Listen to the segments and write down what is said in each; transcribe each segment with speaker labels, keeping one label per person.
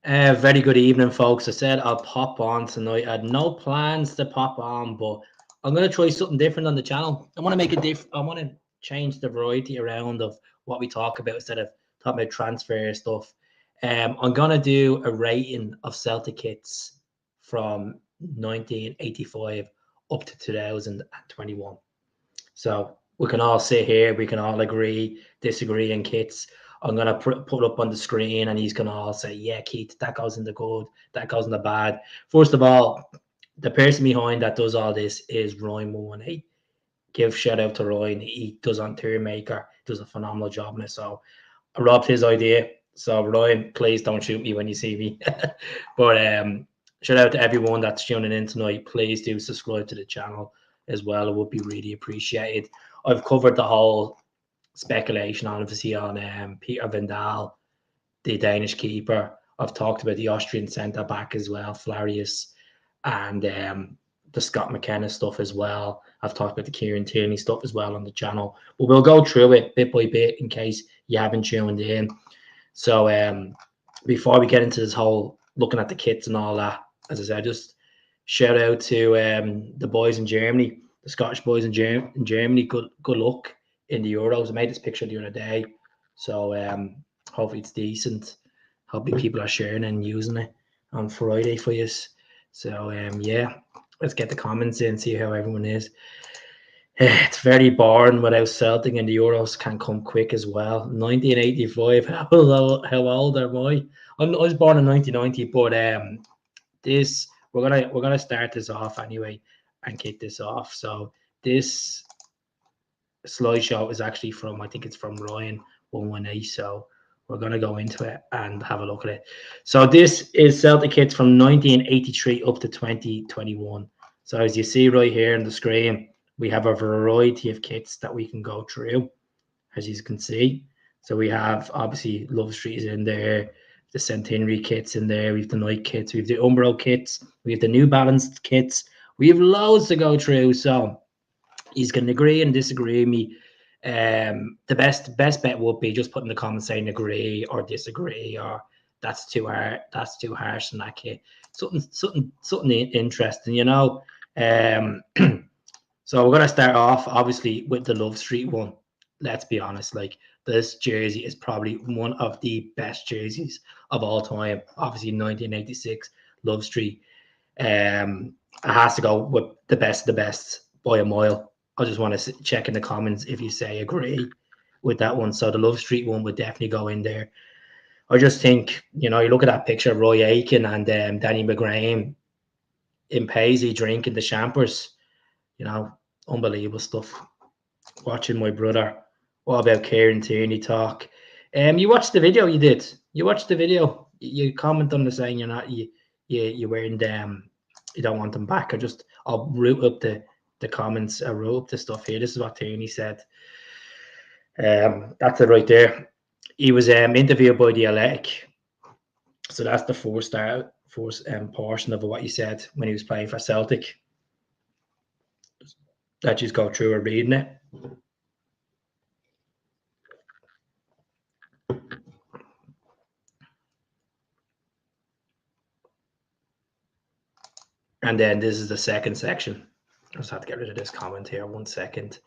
Speaker 1: Very good evening, folks. I said I'll pop on tonight. I had no plans to pop on, but I'm going to try something different on the channel. I want to make a I want to change the variety around of what we talk about instead of talking about transfer stuff. I'm going to do a rating of Celtic kits from 1985 up to 2021. So we can all sit here, we can all agree, disagree in kits. I'm going to put up on the screen and he's going to all say, yeah, Keith, that goes in the good, that goes in the bad. First of all, the person behind that does all this is Ryan Mooney. Give shout out to Ryan. He does on Tourmaker, does a phenomenal job on it. So I robbed his idea. So Ryan, please don't shoot me when you see me. But shout out to everyone that's tuning in tonight. Please do subscribe to the channel as well. It would be really appreciated. I've covered the whole speculation, obviously, on Peter Vindahl, the Danish keeper. I've talked about the Austrian centre back as well, Flarius, and the Scott McKenna stuff as well. I've talked about the Kieran Tierney stuff as well on the channel. But we'll go through it bit by bit in case you haven't tuned in. So before we get into this whole looking at the kits and all that, as I said, just shout out to the boys in Germany, the Scottish boys in Germany. Good luck in the Euros. I made this picture the other day, so hopefully it's decent. Hopefully people are sharing and using it on Friday for you. So yeah, let's get the comments in, see how everyone is. It's very boring without Celtic, and the Euros can come quick as well. 1985. How old am I? I was born in 1990, but this we're gonna start this off anyway and kick this off. So this slideshow is actually from, I think it's from Ryan 118. So we're gonna go into it and have a look at it. So this is Celtic kits from 1983 up to 2021. So as you see right here on the screen, we have a variety of kits that we can go through, as you can see. So we have obviously Love Street is in there, the Centenary kits in there, we have the Nike kits, we have the Umbro kits, we have the New Balance kits, we have loads to go through. So you can agree and disagree with me. The best bet would be just put in the comments saying agree or disagree, or that's too hard, that's too harsh in that kit. Something interesting, you know. So we're gonna start off obviously with the Love Street one. Let's be honest, like this jersey is probably one of the best jerseys of all time. Obviously, 1986 Love Street. It has to go with the best of the best by a mile. I just want to check in the comments if you say agree with that one. So the Love Street one would definitely go in there. I just think, you know, you look at that picture of Roy Aitken and Danny McGrane in Paisley drinking the champers. You know, unbelievable stuff. Watching my brother. What about Kieran Tierney talk? You watched the video, you did. You watched the video. You comment on the saying you're not you wearing them. You don't want them back. I'll root up the comments. I wrote up the stuff here. This is what Tierney said. That's it right there. He was interviewed by the Athletic. So that's the first portion of what he said when he was playing for Celtic. Let's just go through and reading it. And then this is the second section. I just have to get rid of this comment here. 1 second.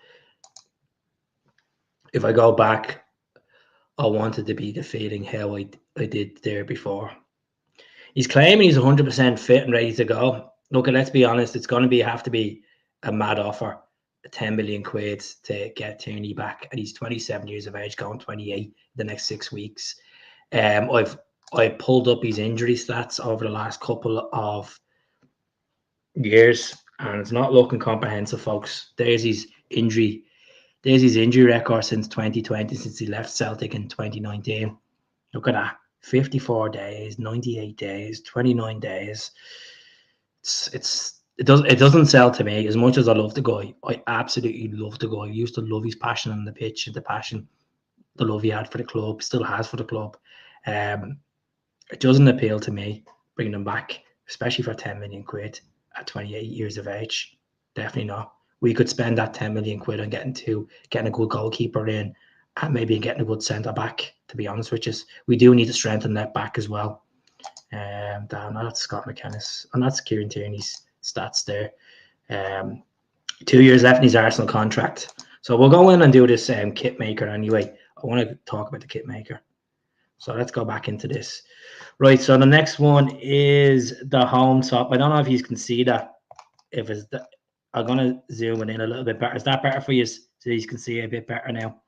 Speaker 1: If I go back, I wanted to be defeating how I did there before. He's claiming he's 100% fit and ready to go. Look, let's be honest. It's going to have to be a mad offer, 10 million quid to get Tierney back. And he's 27 years of age, going 28 the next 6 weeks. I pulled up his injury stats over the last couple of years, and it's not looking comprehensive, folks. There's his injury record since 2020, since he left Celtic in 2019. Look at that. 54 days, 98 days, 29 days. It doesn't sell to me as much as I love the guy. I absolutely love the guy. I used to love his passion on the pitch, the passion, the love he had for the club, still has for the club. It doesn't appeal to me bringing him back, especially for 10 million quid at 28 years of age. Definitely not. We could spend that 10 million quid on getting a good goalkeeper in, and maybe getting a good centre back, to be honest with you. We do need to strengthen that back as well. Damn, that's Scott McKenna's, and that's Kieran Tierney's stats there. 2 years left in his Arsenal contract. So we'll go in and do this kit maker anyway. I want to talk about the kit maker. So let's go back into this. Right, so the next one is the home top. I don't know if you can see that. If it's the, I'm going to zoom in a little bit better. Is that better for you? So you can see a bit better now.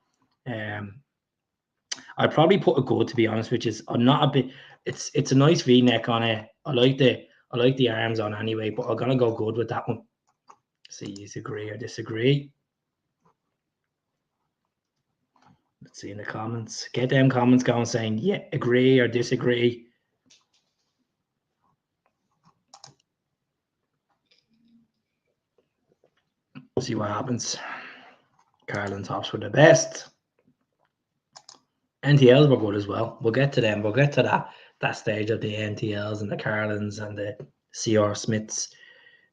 Speaker 1: I'd probably put a good, to be honest, which is I'm not a bit. It's a nice V-neck on it. I like the arms on anyway, but I'm gonna go good with that one. See, you agree or disagree? Let's see in the comments. Get them comments going saying yeah, agree or disagree. We'll see what happens. Carlin tops were the best. NTLs were good as well. We'll get to them. We'll get to that stage of the NTLs and the Carlins and the CR Smiths.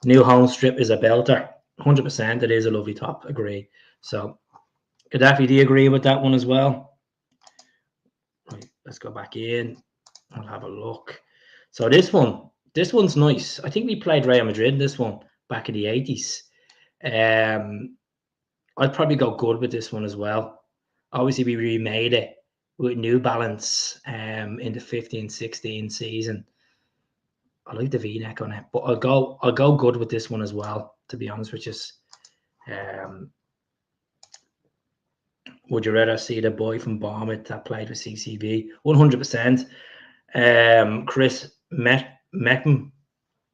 Speaker 1: New home strip is a belter. 100%. It is a lovely top. Agree. So, Gaddafi, do you agree with that one as well? Right, let's go back in. I'll have a look. So this one's nice. I think we played Real Madrid this one back in the 80s. I'd probably go good with this one as well. Obviously, we remade it with New Balance in the 15-16 season. I like the V-neck on it, but I'll go good with this one as well, to be honest with you. Would you rather see the boy from Bournemouth that played with CCB? 100%. Chris Meckham,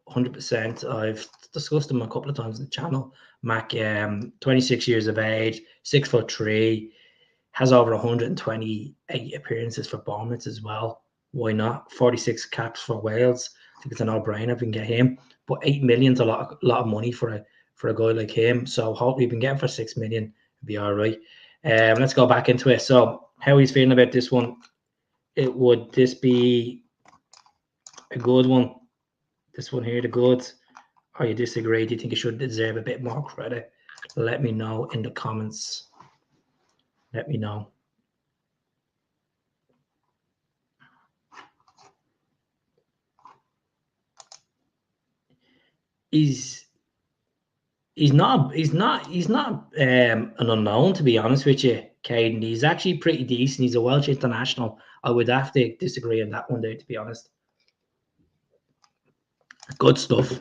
Speaker 1: 100%. I've discussed him a couple of times on the channel. Mac, 26 years of age, 6'3", has over 128 appearances for Bournemouth as well. Why not? 46 caps for Wales. I think it's a no-brainer if we can get him. But 8 million's a lot of money for a guy like him. So hopefully we can get him for 6 million. It'll be all right. Let's go back into it. So how he's feeling about this one? Would this be a good one? This one here, the good? Or you disagree? Do you think it should deserve a bit more credit? Let me know in the comments. Let me know. He's not an unknown, to be honest with you, Caden. He's actually pretty decent. He's a Welsh international. I would have to disagree on that one there, to be honest. Good stuff.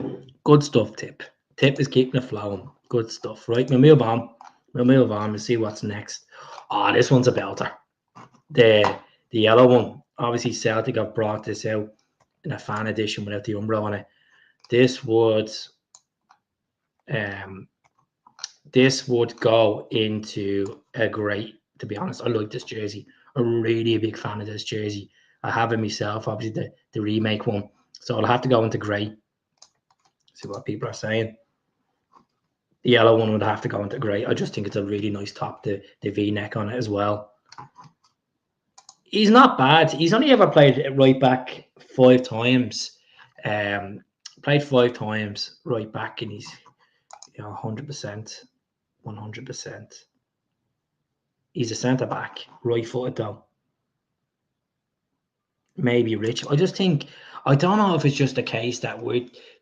Speaker 1: Good stuff, Tip. Tip is keeping it flowing. Good stuff. Right, we'll move on. We'll see what's next. Oh, this one's a belter. The yellow one. Obviously, Celtic have brought this out in a fan edition without the Umbro on it. This would go into a great, to be honest. I like this jersey. I'm really a big fan of this jersey. I have it myself, obviously the remake one. So I'll have to go into grey. See what people are saying. The yellow one would have to go into grey. I just think it's a really nice top, the V-neck on it as well. He's not bad. He's only ever played right back 5 times. Played 5 times right back, and he's 100%. 100%. He's a centre back, right footed though. Maybe rich. I just think, I don't know if it's just a case that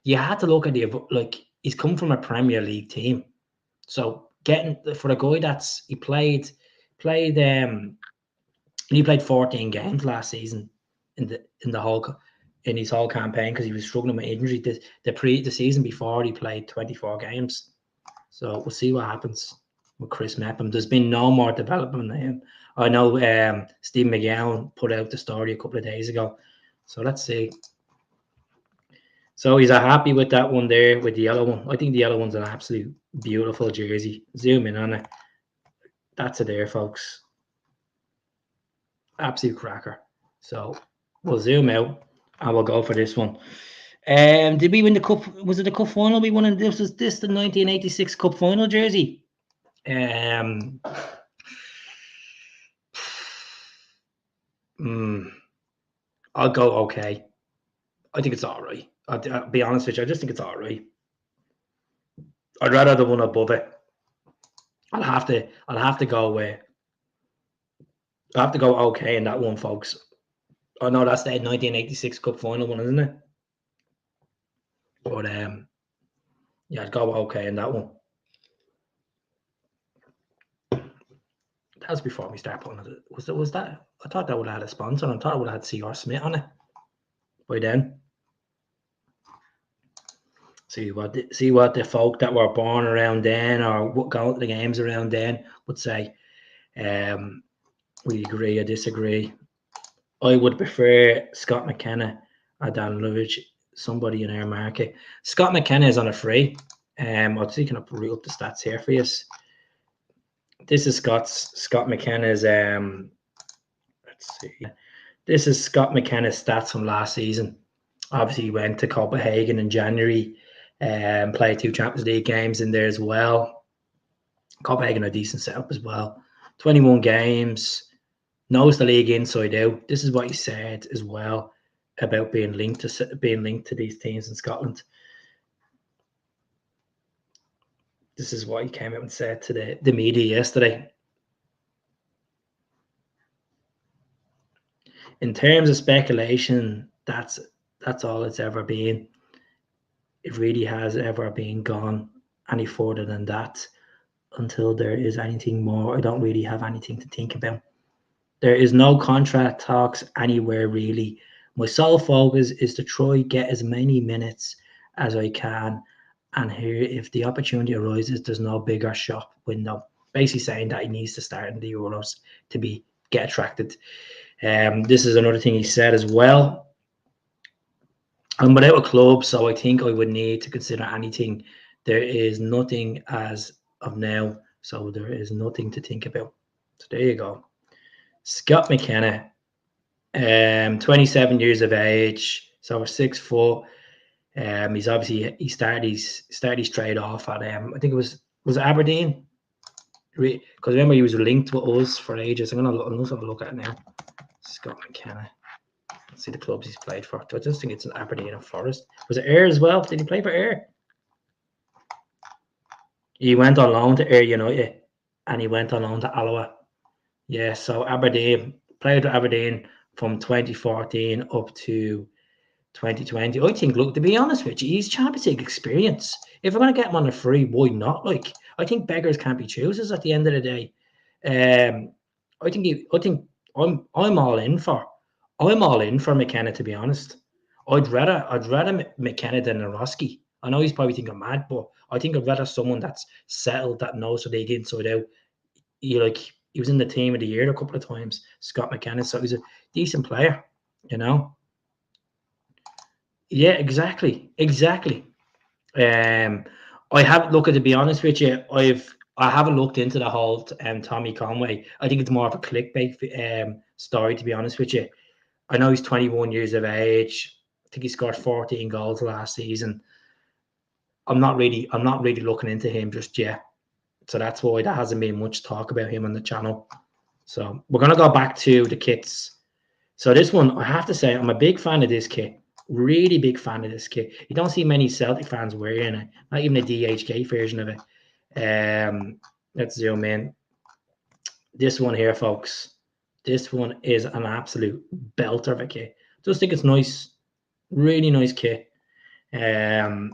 Speaker 1: you had to look at he's come from a Premier League team. So getting for a guy he played 14 games last season in his whole campaign because he was struggling with injury. The season before he played 24 games. So we'll see what happens with Chris Mepham. There's been no more development on him. I know Steve McGowan put out the story a couple of days ago. So let's see. So he's happy with that one there, with the yellow one. I think the yellow one's an absolute beautiful jersey. Zoom in on it. That's it there, folks. Absolute cracker. So we'll zoom out and we'll go for this one. Did we win the cup? Was it the cup final we won? This was the 1986 cup final jersey. I'll go okay. I think it's all right. I'll be honest with you. I just think it's all right. I'd rather the one above it. I'll have to go away. I have to go okay in that one, folks. Oh no, that's the 1986 Cup final one, isn't it? But yeah, I'd go okay in that one. That was before we start putting it. Was that? I thought that would have had a sponsor. I thought it would have had C.R. Smith on it by then. See what the folk that were born around then or what go to the games around then would say. We agree or disagree. I would prefer Scott McKenna or Dan Lurich, somebody in our market. Scott McKenna is on a free. I'll see, can I read up the stats here for you. This is Scott McKenna's. Let's see. This is Scott McKenna's stats from last season. Obviously, he went to Copenhagen in January and played 2 Champions League games in there as well. Copenhagen a decent setup as well. 21 games, knows the league inside out. This is what he said as well about being linked to these teams in Scotland. This is what he came out and said to the media yesterday. In terms of speculation, that's all it's ever been. It really has ever been gone any further than that. Until there is anything more, I don't really have anything to think about. There is no contract talks anywhere really. My sole focus is to try get as many minutes as I can, and here if the opportunity arises, there's no bigger shop window. Basically saying that he needs to start in the Euros to get attracted. This is another thing he said as well. I'm without a club, so I think I would need to consider anything. There is nothing as of now, so there is nothing to think about. So there you go. Scott McKenna, 27 years of age, so we're 6 foot. He's obviously he started his trade off at I think it was Aberdeen, because remember he was linked with us for ages. I'm gonna have a look at it now. Scott McKenna. Let's see the clubs he's played for. I just think it's an Aberdeen and Forest. Was it Ayr as well? Did he play for Ayr? He went on loan to Ayr United, and he went on loan to Alloa. Yeah, so Aberdeen, played with Aberdeen from 2014 up to 2020. I think, look, to be honest with you, he's Champions League experience. If we're going to get him on a free, why not? Like, I think beggars can't be choosers at the end of the day. I think I'm all in for McKenna, to be honest. I'd rather McKenna than Naroski. I know he's probably thinking mad, but I think I'd rather someone that's settled, that knows the league inside out. He was in the team of the year a couple of times, Scott McKenna, so he's a decent player, you know. Yeah, exactly. I haven't looked at, to be honest with you, I haven't looked into the whole Tommy Conway. I think it's more of a clickbait story, to be honest with you. I know he's 21 years of age. I think he scored 14 goals last season. I'm not really looking into him just yet. So that's why there hasn't been much talk about him on the channel. So we're gonna go back to the kits. So this one, I have to say, I'm a big fan of this kit. Really big fan of this kit. You don't see many Celtic fans wearing it, not even a DHK version of it. Let's zoom in. This one here, folks. This one is an absolute belter of a kit. Just think it's nice, really nice kit. I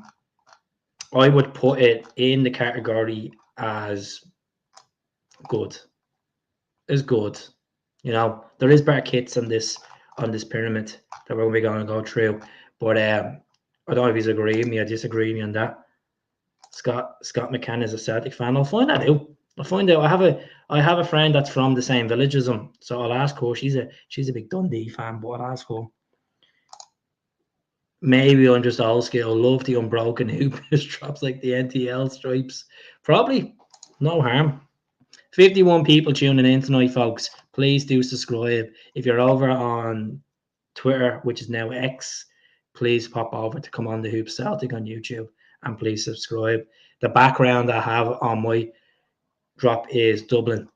Speaker 1: would put it in the category as good. Is good. You know, there is better kits on this pyramid that we're going to go through. But I don't know if he's agreeing with me or disagreeing with me on that. Scott McCann is a Celtic fan. I'll find that out. I have a friend that's from the same village as him, so I'll ask her. She's a big Dundee fan, but I'll ask her. Maybe I'm just old school. Love the unbroken hoop drops like the NTL stripes. Probably no harm. 51 people tuning in tonight, folks. Please do subscribe. If you're over on Twitter, which is now X, please pop over to Come On The Hoop Celtic on YouTube, and please subscribe. The background I have on my drop is Dublin.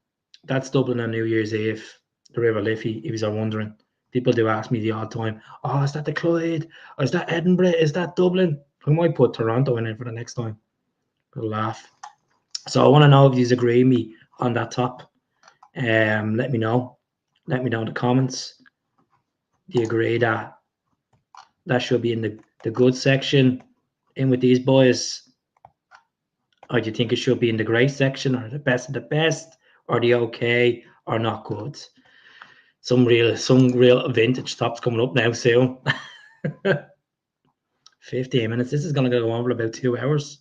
Speaker 1: That's Dublin on New Year's Eve, the River Liffey, if you're wondering. People do ask me the odd time, oh, is that the Clyde? Or is that Edinburgh? Is that Dublin? I might put Toronto in it for the next time. Good laugh. So I want to know if you agree with me on that top. Let me know. Let me know in the comments. Do you agree that should be in the good section in with these boys? Or do you think it should be in the great section, or the best of the best, or the okay, or not good? Some real vintage tops coming up now soon. 15 minutes. This is going to go on for about 2 hours.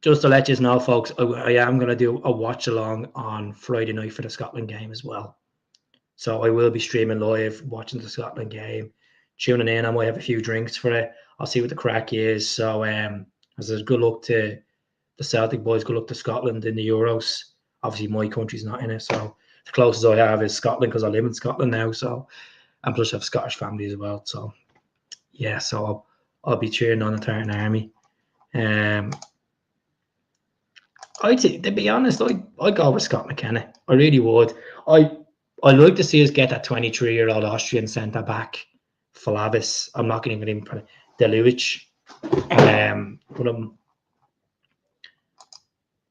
Speaker 1: Just to let you know, folks, I am going to do a watch along on Friday night for the Scotland game as well. So I will be streaming live, watching the Scotland game, tuning in. I might have a few drinks for it. I'll see what the crack is. So as a good luck to the Celtic boys, good luck to Scotland in the Euros. Obviously, my country's not in it, so the closest I have is Scotland because I live in Scotland now. So, and plus I have Scottish family as well. So, yeah, so I'll be cheering on the Tierney Army. I'd say, to be honest, I'd go with Scott McKenna. I really would. I'd like to see us get that 23-year-old Austrian centre back, Flavis. I'm not going to even put Deluich.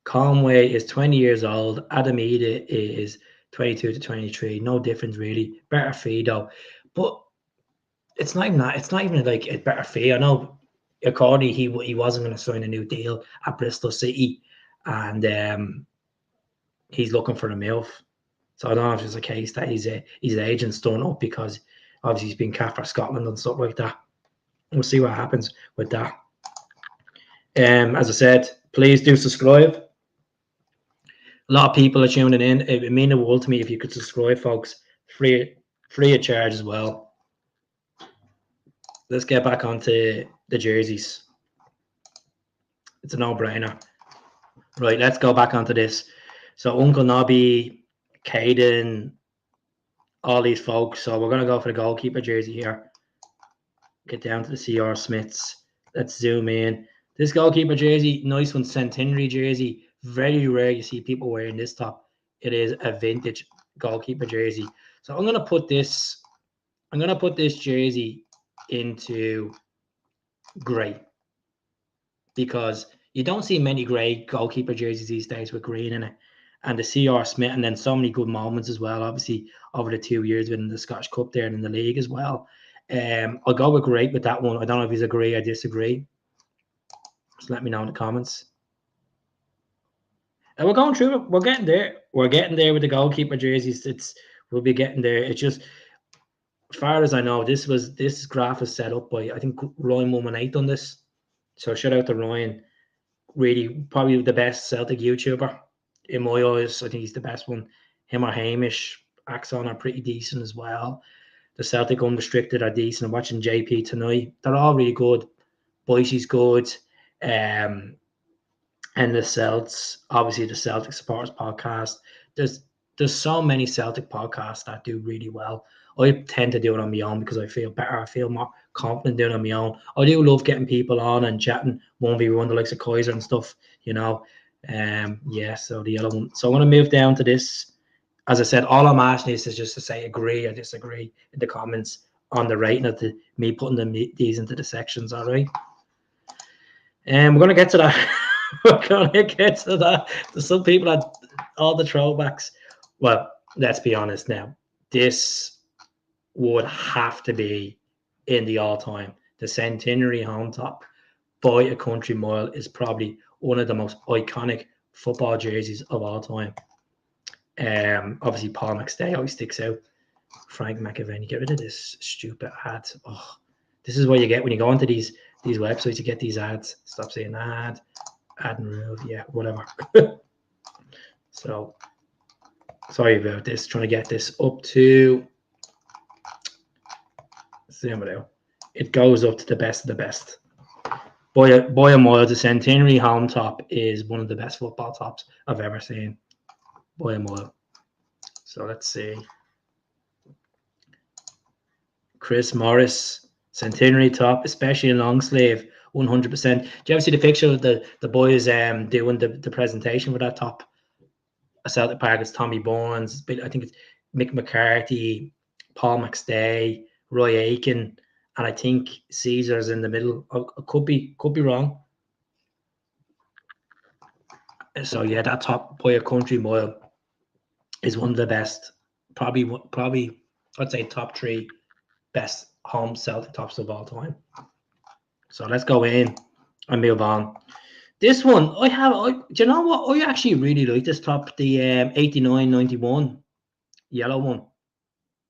Speaker 1: Conway is 20 years old. Adam Ida is 22 to 23. No difference really. Better fee though, but it's not even that. It's not even like a better fee. I know Accordi he wasn't going to sign a new deal at Bristol City, and he's looking for a MILF. So I don't know if it's a case that his agent's done up because obviously he's been capped for Scotland and stuff like that. We'll see what happens with that. As I said, please do subscribe. A lot of people are tuning in. It would mean the world to me if you could subscribe, folks. Free of charge as well. Let's get back onto the jerseys. It's a no-brainer. Right, let's go back onto this. So Uncle Nobby, Caden, all these folks. So we're going to go for the goalkeeper jersey here. Get down to the CR Smiths. Let's zoom in. This goalkeeper jersey, nice one, centenary jersey. Very rare you see people wearing this top. It is a vintage goalkeeper jersey. So I'm gonna put this jersey into grey because you don't see many grey goalkeeper jerseys these days with green in it. And the CR Smith, and then so many good moments as well, obviously, over the 2 years in the Scottish Cup there and in the league as well. I'll go with grey with that one. I don't know if you agree or disagree. Just let me know in the comments. And we're going through it. We're getting there. We're getting there with the goalkeeper jerseys. We'll be getting there. It's just, as far as I know, this graph is set up by, I think, Ryan 118 on this. So shout out to Ryan. Really, probably the best Celtic YouTuber in my eyes. I think he's the best one. Him or Hamish, Axon are pretty decent as well. The Celtic Unrestricted are decent. I'm watching JP tonight. They're all really good. Boise's good. And the Celts, obviously the Celtic Supporters Podcast. There's so many Celtic podcasts that do really well. I tend to do it on my own because I feel better. I feel more confident doing it on my own. I do love getting people on and chatting 1v1, the likes of Kaiser and stuff, you know. Yeah, so the other one. So I'm going to move down to this. As I said, all I'm asking is just to say agree or disagree in the comments on the rating of me putting these into the sections, all right? And we're going to get to that. We're going to get to that. There's some people that all the throwbacks. Well, let's be honest now. This would have to be in the all-time. The centenary home top by a country mile is probably one of the most iconic football jerseys of all time. Obviously, Paul McStay always sticks out. Frank McAvenny, get rid of this stupid ad. Oh, this is what you get when you go onto these websites. You get these ads. Stop saying ad and remove. Yeah, whatever. So sorry about this. Trying to get this up to. It goes up to the best of the best. By a mile, the centenary home top is one of the best football tops I've ever seen. By a mile. So let's see. Chris Morris, centenary top, especially in long sleeve, 100%. Do you ever see the picture of the boys doing the presentation for that top? At Celtic Park, it's Tommy Barnes. I think it's Mick McCarthy, Paul McStay, Roy Aiken, and I think Caesar's in the middle. I could be wrong. So yeah, that top by a country mile is one of the best. Probably I'd say top 3 best home Celtic tops of all time. So let's go in and move on. This one, do you know what? I actually really like this top, the 89-91 yellow one.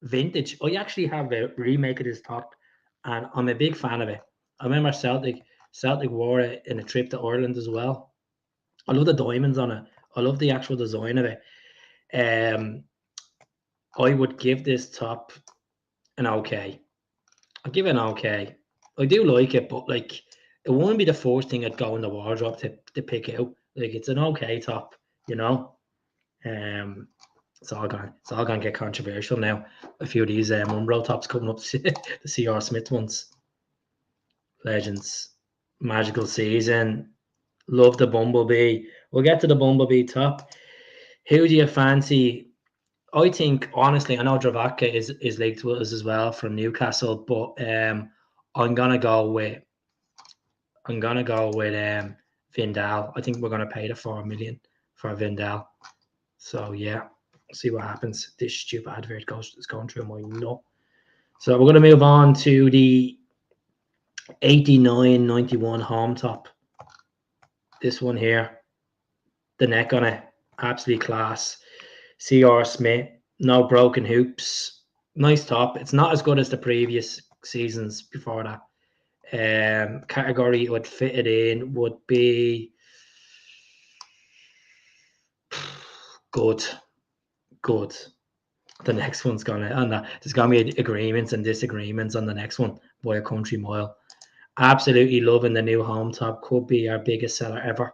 Speaker 1: Vintage. I actually have a remake of this top, and I'm a big fan of it. I remember Celtic wore it in a trip to Ireland as well. I love the diamonds on it. I love the actual design of it. I would give this top an okay. I'll give it an okay. I do like it, but like it won't be the first thing I'd go in the wardrobe to pick out. Like it's an okay top, you know. It's all gonna get controversial now. A few of these Umbro tops coming up, the CR Smith ones. Legends, magical season. Love the Bumblebee. We'll get to the Bumblebee top. Who do you fancy? I think honestly, I know Dravaka is linked with us as well from Newcastle, but I'm gonna go with Vindahl. I think we're gonna pay the $4 million for Vindahl. So yeah, see what happens. This stupid advert is going through my nut. So we're gonna move on to the 89-91 home top. This one here, the neck on it, absolutely class. CR Smith, no broken hoops, nice top. It's not as good as the previous seasons before that. Category it would fit it in would be good. The next one's gonna, and there's gonna be agreements and disagreements on the next one by a country mile. Absolutely loving the new home top. Could be our biggest seller ever.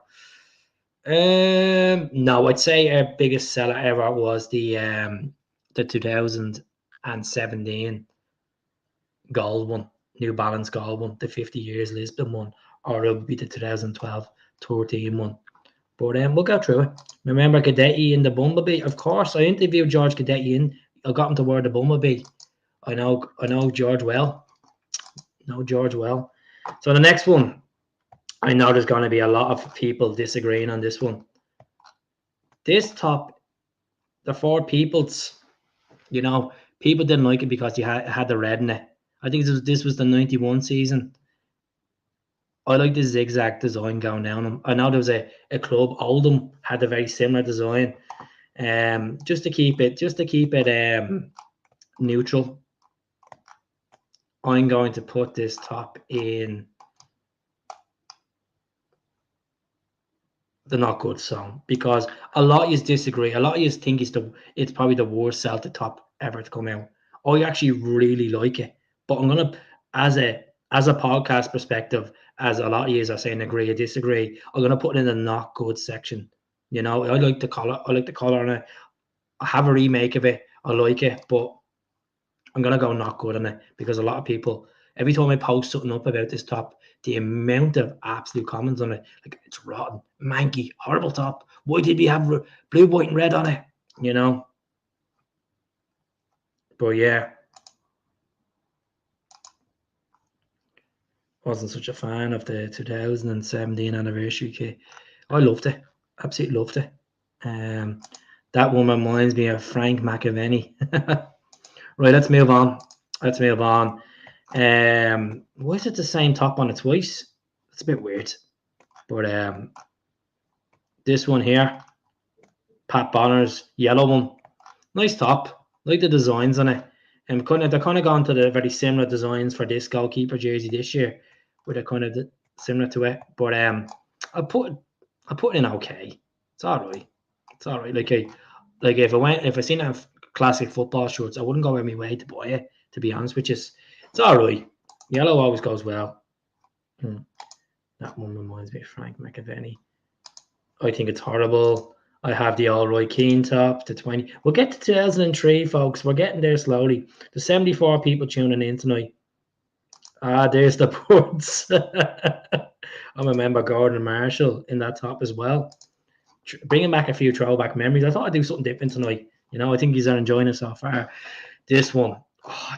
Speaker 1: No, I'd say our biggest seller ever was the 2017 gold one, New Balance gold one, the 50 years Lisbon one, or it would be the 2012-13 one. But we'll go through it. Remember Gadetti in the Bumblebee? Of course, I interviewed George Gadetti in. I got him to wear the Bumblebee. I know George well. So the next one, I know there's going to be a lot of people disagreeing on this one. This top, the Four Peoples, people didn't like it because you had the red in it. I think this was the 91 season. I like the zigzag design going down them. I know there was a club, Oldham, had a very similar design. Just to keep it neutral, I'm going to put this top in the not good zone because a lot of you disagree. A lot of you think it's probably the worst Celtic top ever to come out. I actually really like it, but I'm gonna, as a podcast perspective, as a lot of you are saying agree or disagree, I'm gonna put it in the not good section. I like the color. I like the color on it. I have a remake of it. I like it, but I'm gonna go not good on it because a lot of people, every time I post something up about this top, the amount of absolute comments on it, like it's rotten, manky, horrible top. Why did we have blue, white, and red on it? But yeah, wasn't such a fan of the 2017 anniversary kit. I loved it, absolutely loved it. That one reminds me of Frank McAvenny. Right, let's move on. Why is it the same top on it twice? It's a bit weird. But this one here, Pat Bonner's yellow one, nice top. Like the designs on it. And they're kind of gone to the very similar designs for this goalkeeper jersey this year, where they're kind of similar to it. But I put in okay. It's all right. Like if I seen a classic football shorts, I wouldn't go out of my way to buy it. To be honest, which is it's all right. Yellow always goes well. That one reminds me of Frank McAvenny. I think it's horrible. I have the All Roy Keane top, the 20. We'll get to 2003, folks. We're getting there slowly. The 74 people tuning in tonight. There's the points. I remember Gordon Marshall in that top as well. Bringing back a few throwback memories. I thought I'd do something different tonight. I think he's enjoying it so far. This one,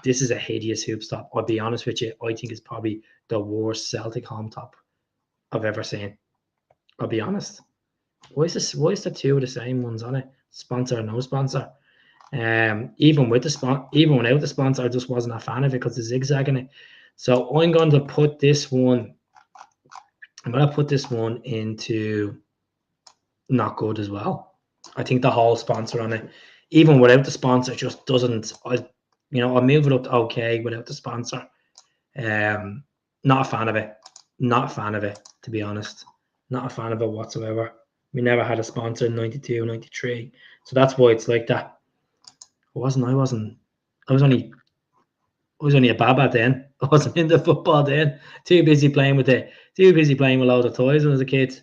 Speaker 1: this is a hideous hoops top. I'll be honest with you. I think it's probably the worst Celtic home top I've ever seen. I'll be honest. Why is the two of the same ones on it? Sponsor or no sponsor? Even with the even without the sponsor, I just wasn't a fan of it because the zigzagging it. So I'm going to put this one. I'm going to put this one into not good as well. I think the whole sponsor on it, even without the sponsor, it just doesn't. I'll move it up to okay without the sponsor. Not a fan of it. Not a fan of it, to be honest. Not a fan of it whatsoever. We never had a sponsor in 92, 93. So that's why it's like that. I was only a baba then. I wasn't into football then. Too busy playing with loads of toys when I was a kid.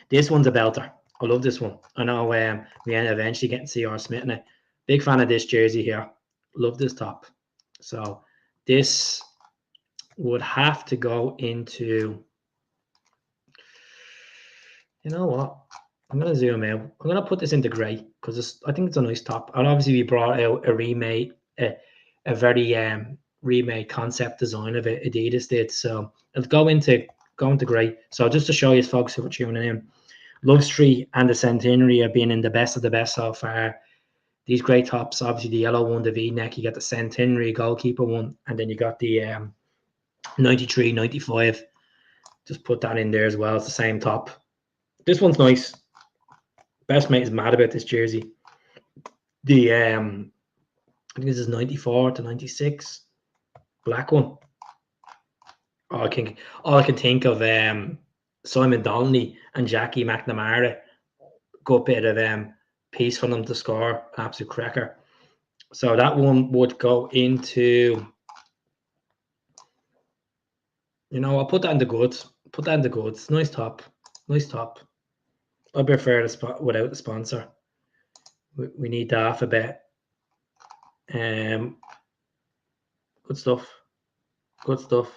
Speaker 1: This one's a belter. I love this one. I know we end up eventually getting CR Smith in it. Big fan of this jersey here. Love this top. So this would have to go into, you know what? I'm going to zoom out. I'm going to put this into grey because I think it's a nice top. And obviously we brought out a remade, a very remade concept design of it. Adidas did. So it'll go into grey. So just to show you folks who are tuning in, Love Street and the Centenary have been in the best of the best so far. These great tops, obviously the yellow one, the V-neck, you got the Centenary goalkeeper one, and then you got the 93, 95. Just put that in there as well. It's the same top. This one's nice. Best mate is mad about this jersey. The I think this is 94 to 96. Black one. All I can think of Simon Donnelly and Jackie McNamara. Good bit of piece for them to score. Absolute cracker. So that one would go into, I'll put that in the goods. Put that in the goods. Nice top. Nice top. I prefer the spot without the sponsor. We need the alphabet. Good stuff. Good stuff.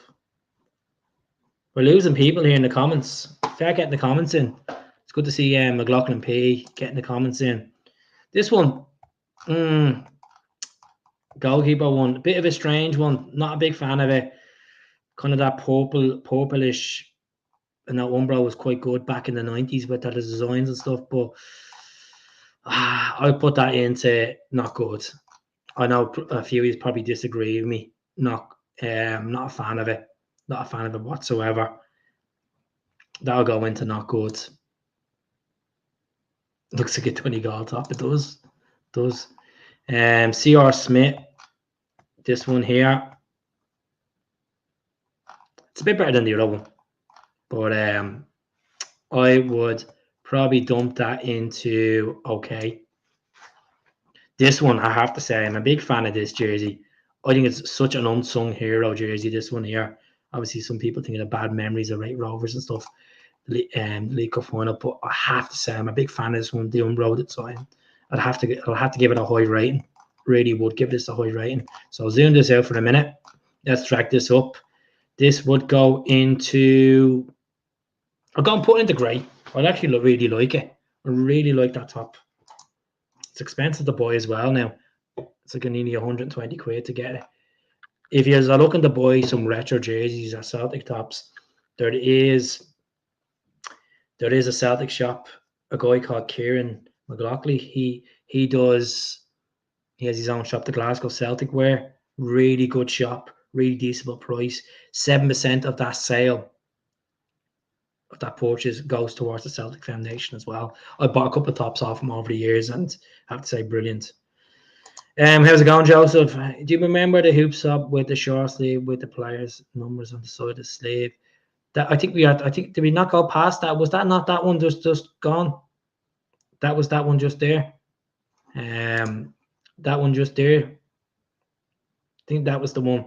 Speaker 1: We're losing people here in the comments. Fair getting the comments in. It's good to see McLaughlin P getting the comments in. This one, goalkeeper one, a bit of a strange one. Not a big fan of it. Kind of that purplish. And that Umbro was quite good back in the 90s with the designs and stuff. But I'll put that into not good. I know a few of you probably disagree with me. Not a fan of it. Not a fan of it whatsoever. That'll go into not good. Looks like a 20 goal top. It does. CR Smith. This one here. It's a bit better than the other one. But I would probably dump that into okay. This one, I have to say, I'm a big fan of this jersey. I think it's such an unsung hero jersey, this one here. Obviously, some people think of bad memories of Rate Rovers and stuff, League Cup final, but I have to say, I'm a big fan of this one, the Umbro design. I'll have to give it a high rating. Really would give this a high rating. So I'll zoom this out for a minute. Let's drag this up. This would go into, I'll go and put it into grey. I actually really like it. I really like that top. It's expensive to buy as well now. It's like nearly 120 quid to get it. If you're looking to buy some retro jerseys or Celtic tops, there is a Celtic shop, a guy called Kieran McLaughlin. He has his own shop, the Glasgow Celtic Wear. Really good shop, really decent price. 7% of that sale, of that purchase, goes towards the Celtic Foundation as well. I bought a couple of tops off him over the years and I have to say brilliant. How's it going, Joseph? Do you remember the hoop sub with the short sleeve with the players' numbers on the side of the sleeve? That I think did we not go past that? Was that not that one just gone? That was that one just there. That one just there. I think that was the one.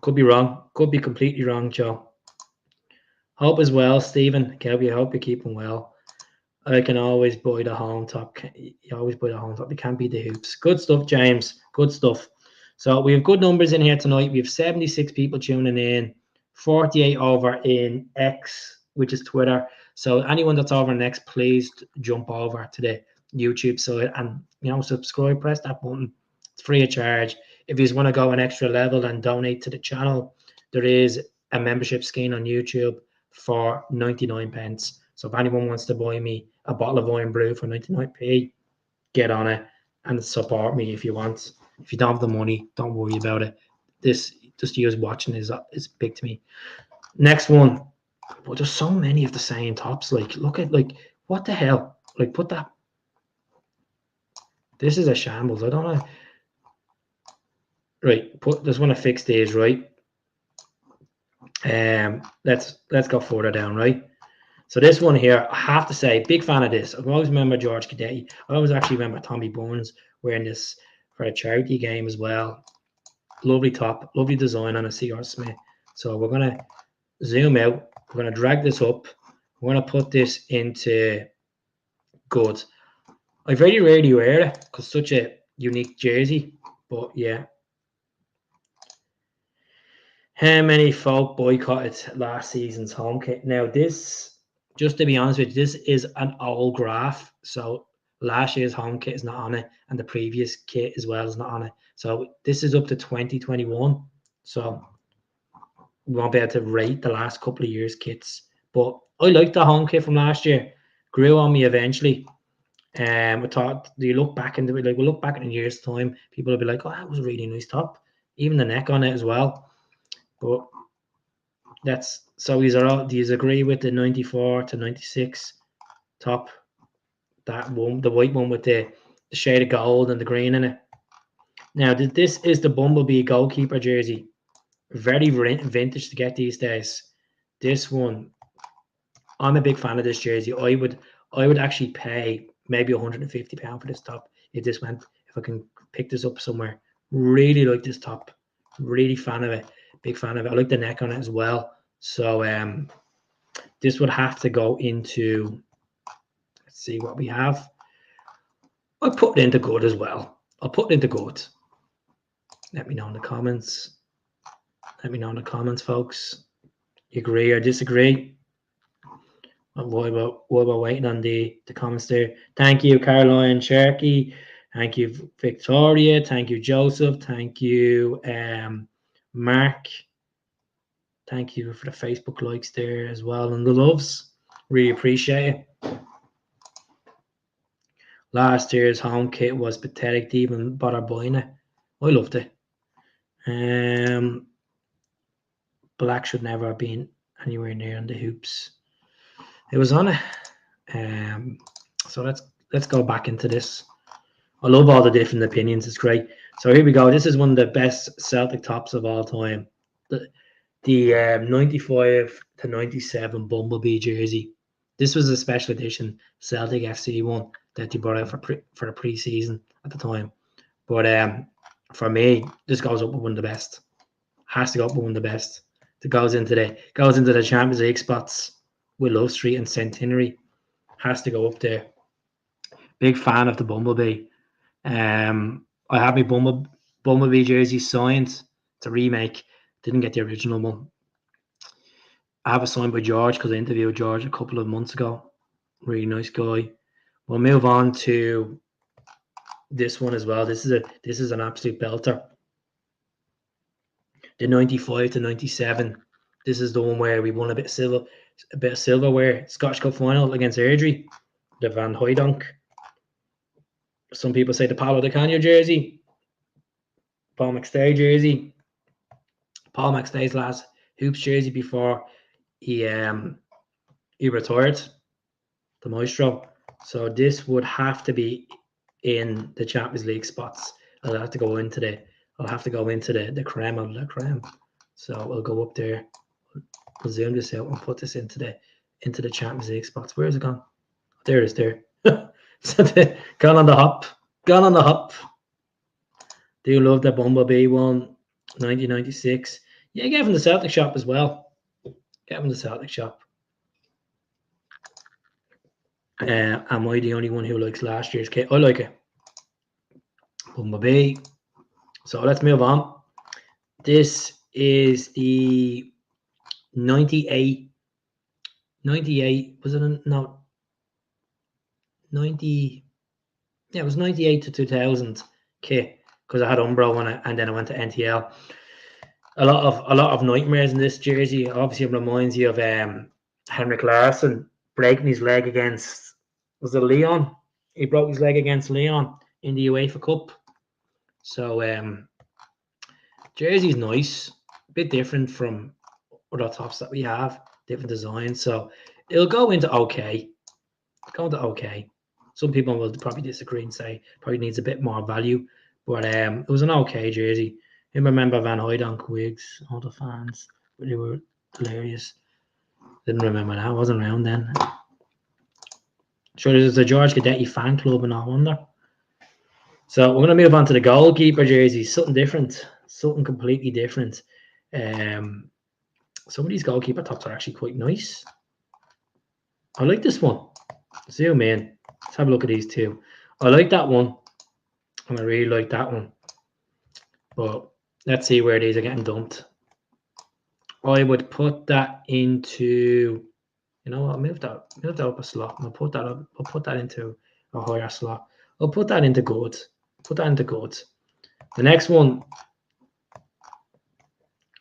Speaker 1: Could be wrong. Could be completely wrong, Joe. Hope as well, Stephen. Kelby, I hope you're keeping well. I can always buy the home top. You always buy the home top. You can't beat the hoops. Good stuff, James. Good stuff. So we have good numbers in here tonight. We have 76 people tuning in, 48 over in X, which is Twitter. So anyone that's over in X, please jump over to the YouTube side and subscribe. Press that button. It's free of charge. If you want to go an extra level and donate to the channel, there is a membership scheme on YouTube for 99 pence. So if anyone wants to buy me a bottle of wine brew for 99p, get on it and support me if you want. If you don't have the money, don't worry about it. This just you watching is big to me. Next one. But there's so many of the same tops. Like, look at, like, what the hell? Like, put that. This is a shambles. I don't know. Right, just want to fix these, right? Let's go further down, right? So this one here, I have to say, big fan of this. I always remember George Cadetti. I always actually remember Tommy Burns wearing this for a charity game as well. Lovely top, lovely design on a C.R. Smith. So we're gonna zoom out. We're gonna drag this up. We're gonna put this into good. I very rarely wear it because such a unique jersey. But yeah. How many folk boycotted last season's home kit? Now this, just to be honest with you, this is an old graph. So last year's home kit is not on it, and the previous kit as well is not on it. So this is up to 2021. So we won't be able to rate the last couple of years' kits. But I liked the home kit from last year. Grew on me eventually. I thought, do you look back into it? Like, we'll look back in a year's time, people will be like, oh, that was a really nice top. Even the neck on it as well. But that's, so these are all, do you agree with the 94 to 96 top? That one, the white one with the shade of gold and the green in it. Now, this is the Bumblebee goalkeeper jersey. Very vintage to get these days. This one, I'm a big fan of this jersey. I would actually pay maybe £150 for this top if I can pick this up somewhere. Really like this top. Really fan of it. Big fan of it. I like the neck on it as well. So this would have to go into, let's see what we have. I'll put it into good as well. I'll put it into good. Let me know in the comments. Let me know in the comments, folks. You agree or disagree? What about waiting on the comments there? Thank you, Caroline Cherky. Thank you, Victoria. Thank you, Joseph. Thank you, Mark. Thank you for the Facebook likes there as well and the loves. Really appreciate it. Last year's home kit was pathetic to even bother buying it. I loved it. Black should never have been anywhere near on the hoops. It was on it. So let's go back into this. I love all the different opinions. It's great. So here we go. This is one of the best Celtic tops of all time. The 95 to 97 Bumblebee jersey. This was a special edition Celtic FC one that they brought out for the pre-season at the time. But for me, this goes up with one of the best. Has to go up with one of the best. That goes into the Champions League spots with Love Street and Centenary. Has to go up there. Big fan of the Bumblebee. I have my Bumblebee jersey signed. It's a remake. Didn't get the original one. I have a signed by George because I interviewed George a couple of months ago. Really nice guy. We'll move on to this one as well. This is an absolute belter. The 95 to 97. This is the one where we won a bit of silverware. Scottish Cup final against Airdrie. The Van Hooijdonk. Some people say the Paolo Di Canio jersey. Paul McStay jersey. Paul McStay's last hoops jersey before he retired. The Maestro. So this would have to be in the Champions League spots. I'll have to go into the creme of la creme. So we'll go up there. We'll zoom this out and put this into the Champions League spots. Where is it gone? There it is there. So gone on the hop. Gone on the hop. Do you love the Bumblebee one? 1996. Yeah, get from the Celtic shop as well. Get from the Celtic shop. Am I the only one who likes last year's kit? I like it. Bumblebee. So let's move on. This is the 98. 98. Was it no? 90. Yeah, it was 98 to 2000 kit because I had Umbro on it, and then I went to NTL. A lot of nightmares in this jersey. Obviously, it reminds you of Henrik Larsson breaking his leg against, was it Leon He broke his leg against Leon in the UEFA Cup. So jersey's nice, a bit different from other tops that we have, different designs. So it'll go into okay. Some people will probably disagree and say probably needs a bit more value, but it was an okay jersey. I remember Van Hooydonk wigs, all the fans, but they were hilarious. Didn't remember that. I wasn't around then. Sure, there's a George Cadetti fan club and all wonder. So we're going to move on to the goalkeeper jersey. Something different, something completely different. Some of these goalkeeper tops are actually quite nice. I like this one. Zoom in. Let's have a look at these two. I like that one. And I really like that one. But let's see where these are getting dumped. I would put that into, you know what, I'll move that up a slot. I'll put that into a higher slot. I'll put that into goods. The next one,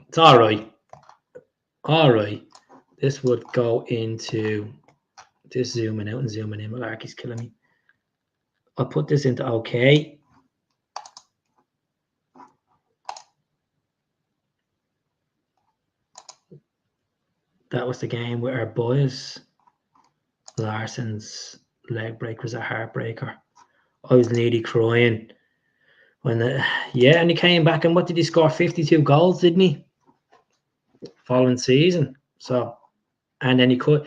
Speaker 1: it's all right. This would go into, just zooming out and zooming in. Malarkey's killing me. I'll put this into okay. That was the game with our boys. Larsson's leg break was a heartbreaker. I was nearly crying when and he came back, and what did he score? 52 goals, didn't he? Following season. So, and then he cut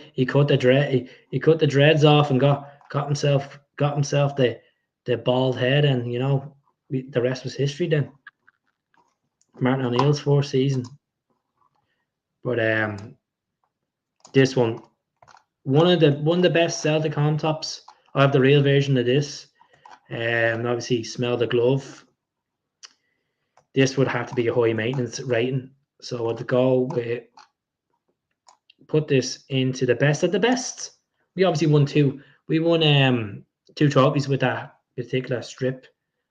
Speaker 1: the dreads off and got himself the bald head, and you know the rest was history then. Martin O'Neill's fourth season. But this one of the best Celtic home tops. I have the real version of this. Obviously smell the glove. This would have to be a high maintenance rating. So I'd go with, put this into the best of the best. We obviously won two trophies with that particular strip.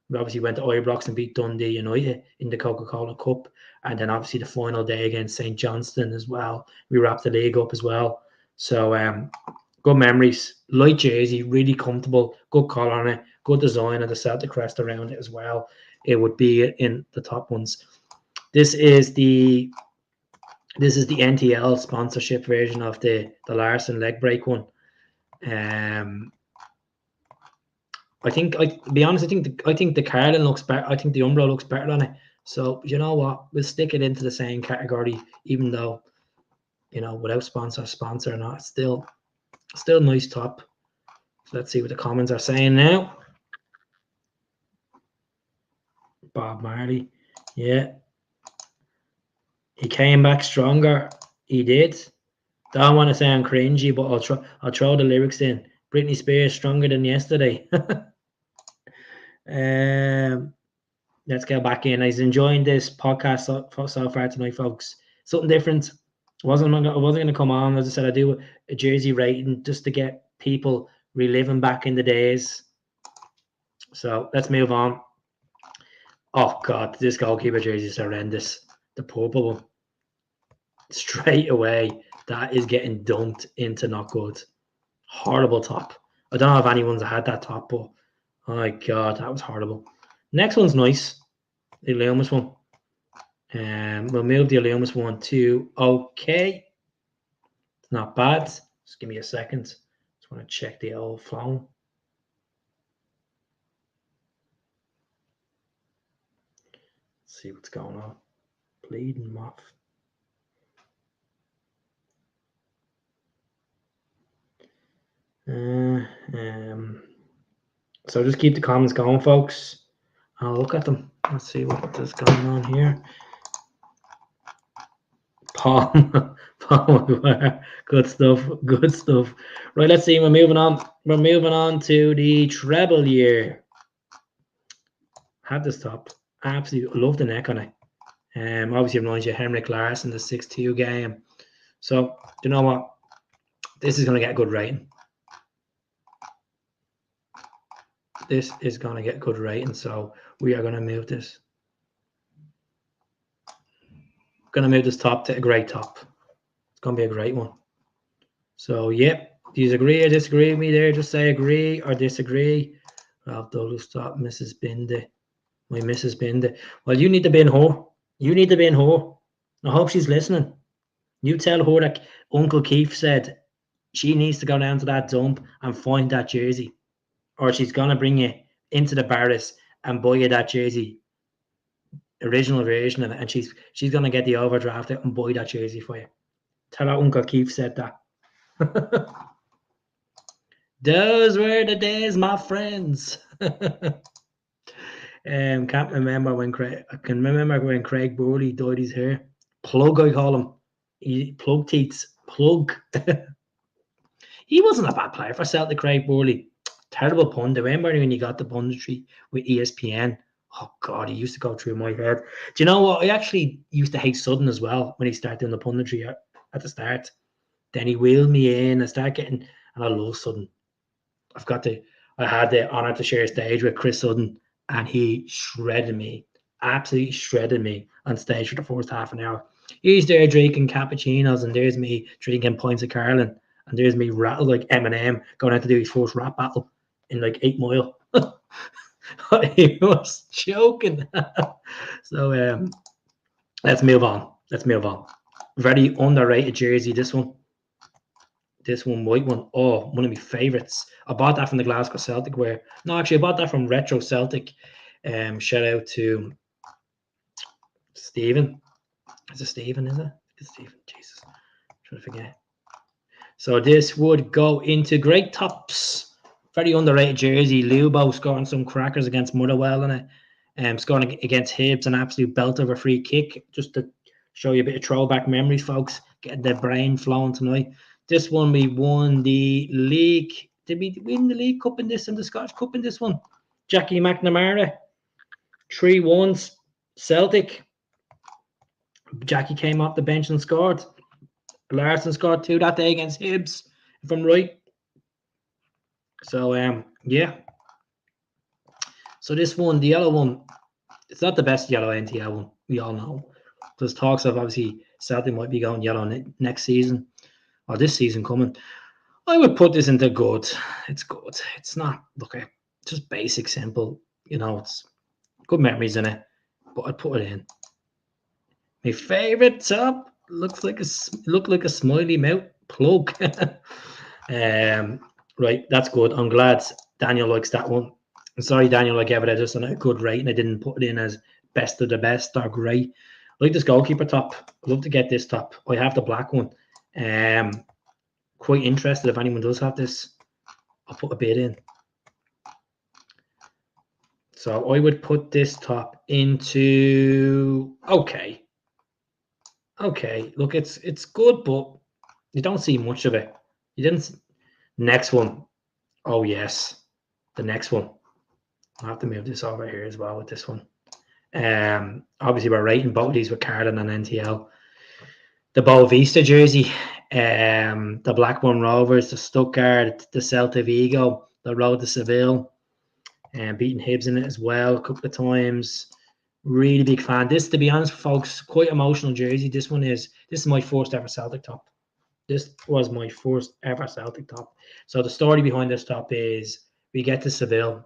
Speaker 1: We obviously went to Ibrox and beat Dundee United in the Coca-Cola Cup, and then obviously the final day against St Johnstone as well. We wrapped the league up as well. So good memories. Light jersey, really comfortable, good collar on it, good design of the Celtic crest around it as well. It would be in the top ones. This is the NTL sponsorship version of the Larsson leg break one. I think, to be honest, I think the Carlin looks better. I think the Umbro looks better on it. So you know what? We'll stick it into the same category, even though, you know, without sponsor or not, still nice top. So let's see what the comments are saying now. Bob Marley, yeah, he came back stronger. He did. Don't want to sound cringy, but I'll throw the lyrics in. Britney Spears stronger than yesterday. Let's get back in. I was enjoying this podcast so far tonight, folks. Something different. I wasn't going to come on. As I said, I do a jersey rating just to get people reliving back in the days. So let's move on. Oh God, this goalkeeper jersey is horrendous. The purple one. Straight away, that is getting dumped into not good. Horrible top. I don't know if anyone's had that top, but oh my God, that was horrible. Next one's nice. The Loomis one. We'll move the Loomis one to okay. It's not bad. Just give me a second. Just want to check the old phone. Let's see what's going on. Bleeding moth. So just keep the comments going, folks. I'll look at them. Let's see what's going on here. Paul, good stuff. Right, let's see. We're moving on to the treble year. Have this top. Absolutely love the neck on it. Obviously reminds you of Henrik Larsson, the 6-2 game. So you know what? This is going to get a good rating. So we are going to move this. Going to move this top to a great top. It's going to be a great one. So, yep, Do you agree or disagree with me there? Just say agree or disagree. Ralph Douglas, stop Mrs. Binder. My Mrs. Binder. Well, you need to bin her. You need to bin her. I hope she's listening. You tell her that Uncle Keith said she needs to go down to that dump and find that jersey, or she's gonna bring you into the Barras and buy you that jersey, original version of it, and she's gonna get the overdraft out and buy that jersey for you. Tell her Uncle Keith said that. Those were the days, my friends. Can't remember when Craig. I can remember when Craig Burley dyed his hair. Plug, I call him. Plug teats. Plug. He wasn't a bad player for Celtic, Craig Burley. Terrible pundit. Remember when he got the punditry with ESPN? Oh, God, he used to go through my head. Do you know what? I actually used to hate Sutton as well when he started doing the punditry at the start. Then he wheeled me in and started getting, and I love Sutton. I had the honour to share stage with Chris Sutton, and he shredded me, absolutely shredded me on stage for the first half an hour. He's there drinking cappuccinos, and there's me drinking pints of Carlin, and there's me rattled like Eminem going out to do his first rap battle in like 8 Mile. He was joking. So let's move on. Very underrated jersey, this one. This one, white one. Oh, one of my favourites. I bought that from the Glasgow Celtic wear. No, actually, I bought that from Retro Celtic. Shout out to Stephen. Is it Stephen, is it? It's Stephen. Jesus. I'm trying to forget. So this would go into great tops. Very underrated jersey. Lubo scoring some crackers against Motherwell in it. Scoring against Hibs, an absolute belt of a free kick. Just to show you a bit of throwback memories, folks. Getting the brain flowing tonight. This one, we won the league. Did we win the League Cup in this and the Scottish Cup in this one? Jackie McNamara. 3-1 Celtic. Jackie came off the bench and scored. Larson scored 2 that day against Hibs, if I'm right. So, yeah. So this one, the yellow one, it's not the best yellow NTL one, we all know. There's talks of obviously Celtic might be going yellow next season, or this season coming. I would put this into good. It's good. It's not, just basic, simple. It's good memories in it, but I'd put it in. My favourite top looked like a smiley mouth plug. Right, that's good. I'm glad Daniel likes that one. I'm sorry, Daniel, I gave it just a good rating. I didn't put it in as best of the best or great. I like this goalkeeper top. I'd love to get this top. I have the black one. Quite interested if anyone does have this. I'll put a bid in. So I would put this top into okay. Look, it's good, but you don't see much of it. You didn't. Next one. Oh yes, the next one. I'll have to move this over here as well with this one. Obviously we're rating both of these with Carlin and NTL. The Boavista jersey, the Blackburn Rovers, the Stuttgart, the Celta Vigo, the Road to Seville, and beating Hibs in it as well a couple of times. Really big fan. This, to be honest, folks, quite emotional jersey. This is my first ever Celtic top. This was my first ever Celtic top. So the story behind this top is we get to Seville.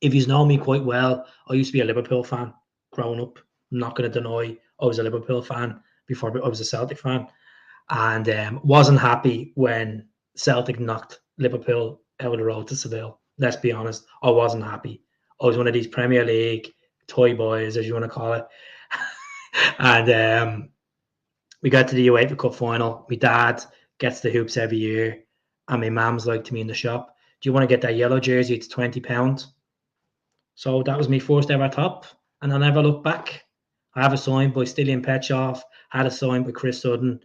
Speaker 1: If you know me quite well, I used to be a Liverpool fan growing up. I'm not going to deny I was a Liverpool fan before I was a Celtic fan, and wasn't happy when Celtic knocked Liverpool out of the road to Seville. Let's be honest, I wasn't happy. I was one of these Premier League toy boys, as you want to call it, and we got to the UEFA Cup final. My dad gets the hoops every year, and my mum's like to me in the shop, "Do you want to get that yellow jersey? It's £20." So that was my first ever top, and I never looked back. I have a sign by Stillian Petchoff, had a sign by Chris Sutton.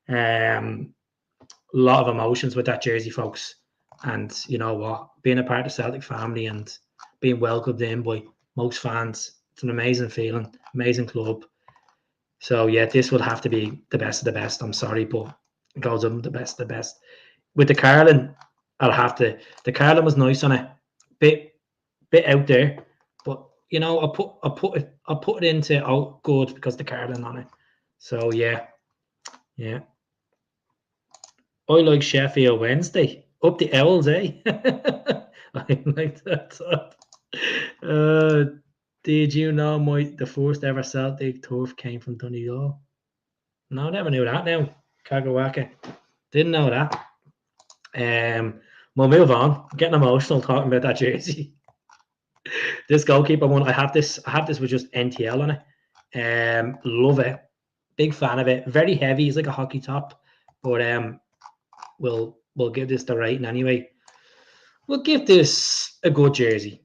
Speaker 1: A lot of emotions with that jersey, folks. And you know what? Being a part of the Celtic family and being welcomed in by most fans, it's an amazing feeling, amazing club. So yeah, this would have to be the best of the best. I'm sorry, but it goes up the best of the best. With the Carlin, the Carlin was nice on it. Bit out there, but I'll put it into good because the Carlin on it. So yeah. I like Sheffield Wednesday. Up the Owls, eh? I like that. Did you know the first ever Celtic turf came from Donegal? No, never knew that now. Kagawaka. Didn't know that. We'll move on. I'm getting emotional talking about that jersey. This goalkeeper one, I have this with just NTL on it. Love it. Big fan of it. Very heavy. It's like a hockey top. But we'll give this the rating anyway. We'll give this a good jersey.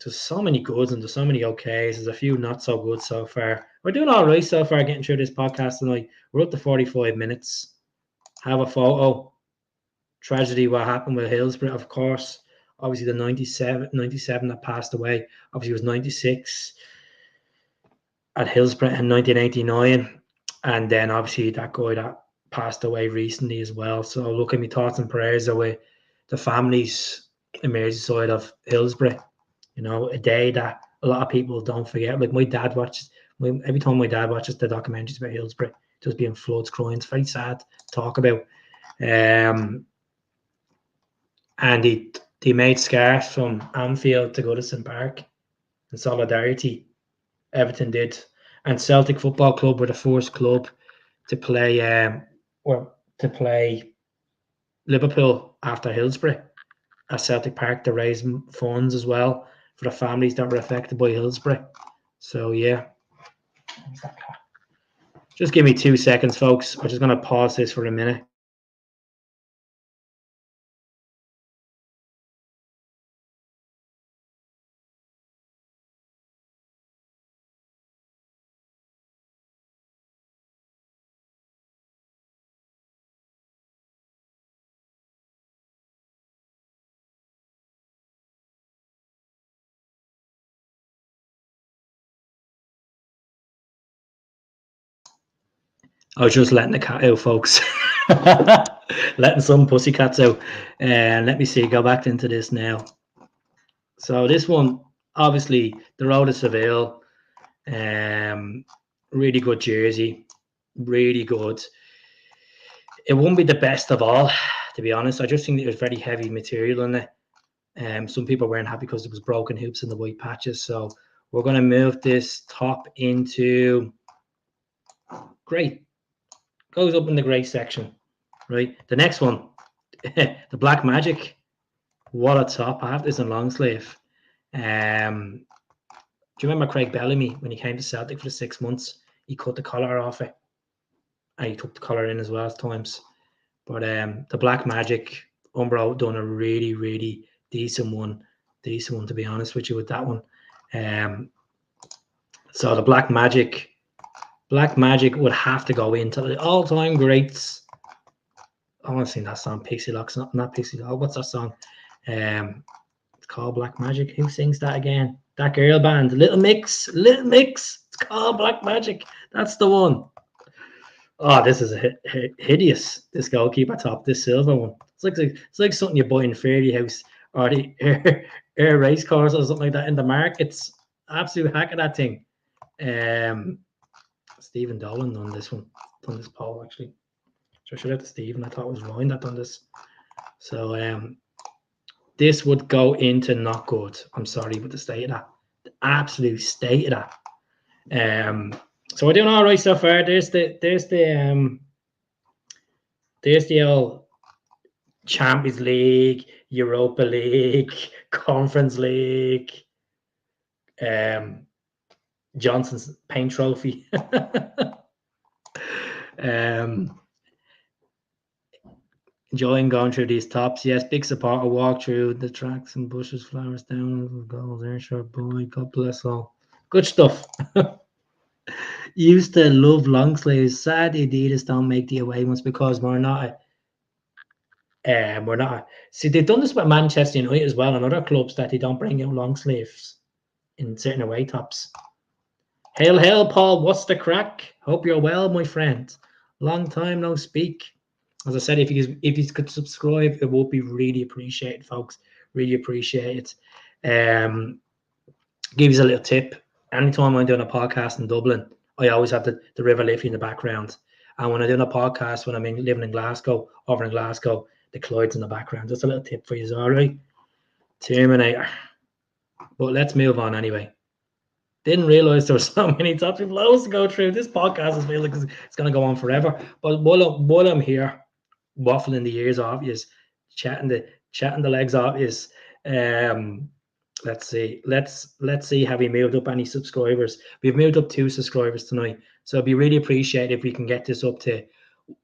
Speaker 1: There's so many goods and there's so many okays. There's a few not so good so far. We're doing all right so far getting through this podcast tonight. We're up to 45 minutes. Have a photo. Tragedy what happened with Hillsborough, of course. Obviously the 97 that passed away. Obviously it was 96 at Hillsborough in 1989. And then obviously that guy that passed away recently as well. So look at me, thoughts and prayers away the families in Merseyside of Hillsborough. You know, a day that a lot of people don't forget. Like my dad watches, every time my dad watches the documentaries about Hillsborough, just being floods, crying. It's very sad to talk about. And they made scarves from Anfield to go to St. Park in solidarity. Everton did. And Celtic Football Club were the first club to play Liverpool after Hillsborough at Celtic Park to raise funds as well for the families that were affected by Hillsborough. So yeah. Just give me 2 seconds, folks. I'm just going to pause this for a minute. I was just letting the cat out, folks. Letting some pussycats out. And let me see, go back into this now. So this one, obviously, the Road to Seville. Really good jersey. Really good. It won't be the best of all, to be honest. I just think there's very heavy material in it. Some people weren't happy because there was broken hoops in the white patches. So we're going to move this top into great. Goes up in the grey section, right? The next one, the Black Magic. What a top. I have this in long sleeve. Do you remember Craig Bellamy when he came to Celtic for the 6 months? He cut the collar off it. And he took the collar in as well at times. But the Black Magic, Umbro done a really, really decent one. Decent one, to be honest with you, with that one. So the Black Magic would have to go into the all-time greats. I want to sing that song, Pixie Locks, not Pixie Locks. What's that song? It's called Black Magic. Who sings that again? That girl band, Little Mix. It's called Black Magic. That's the one. Oh, this is hideous. This goalkeeper top, this silver one. It's like something you buy in Fairy House or the air race course or something like that in the markets. Absolute hack of that thing. Stephen Dolan done this poll actually. So shout out to Stephen. I thought it was Ryan that done this. So this would go into not good. I'm sorry, but the state of that. The absolute state of that. So we're doing all right so far. There's the old Champions League, Europa League, Conference League, Johnson's Paint Trophy. Enjoying going through these tops. Yes, big supporter. Walk through the tracks and bushes, flowers down, goals, air short boy. God bless all. Good stuff. Used to love long sleeves. Sad Adidas don't make the away ones because we're not. See, they've done this with Manchester United as well and other clubs that they don't bring out long sleeves in certain away tops. Hail, Paul. What's the crack? Hope you're well, my friend. Long time no speak. As I said, if you could subscribe, it would be really appreciated, folks. Really appreciate it. Give you a little tip. Anytime I'm doing a podcast in Dublin, I always have the River Liffey in the background. And when I'm doing a podcast, when I'm living in Glasgow, over in Glasgow, the Clyde's in the background. Just a little tip for you, all right? Terminator. But let's move on anyway. Didn't realize there were so many topics to go through. This podcast is feeling like it's going to go on forever. But while I'm here, waffling the ears off you, chatting the legs off you. Let's see. Have we moved up any subscribers? We've moved up 2 subscribers tonight, so it'd be really appreciated if we can get this up to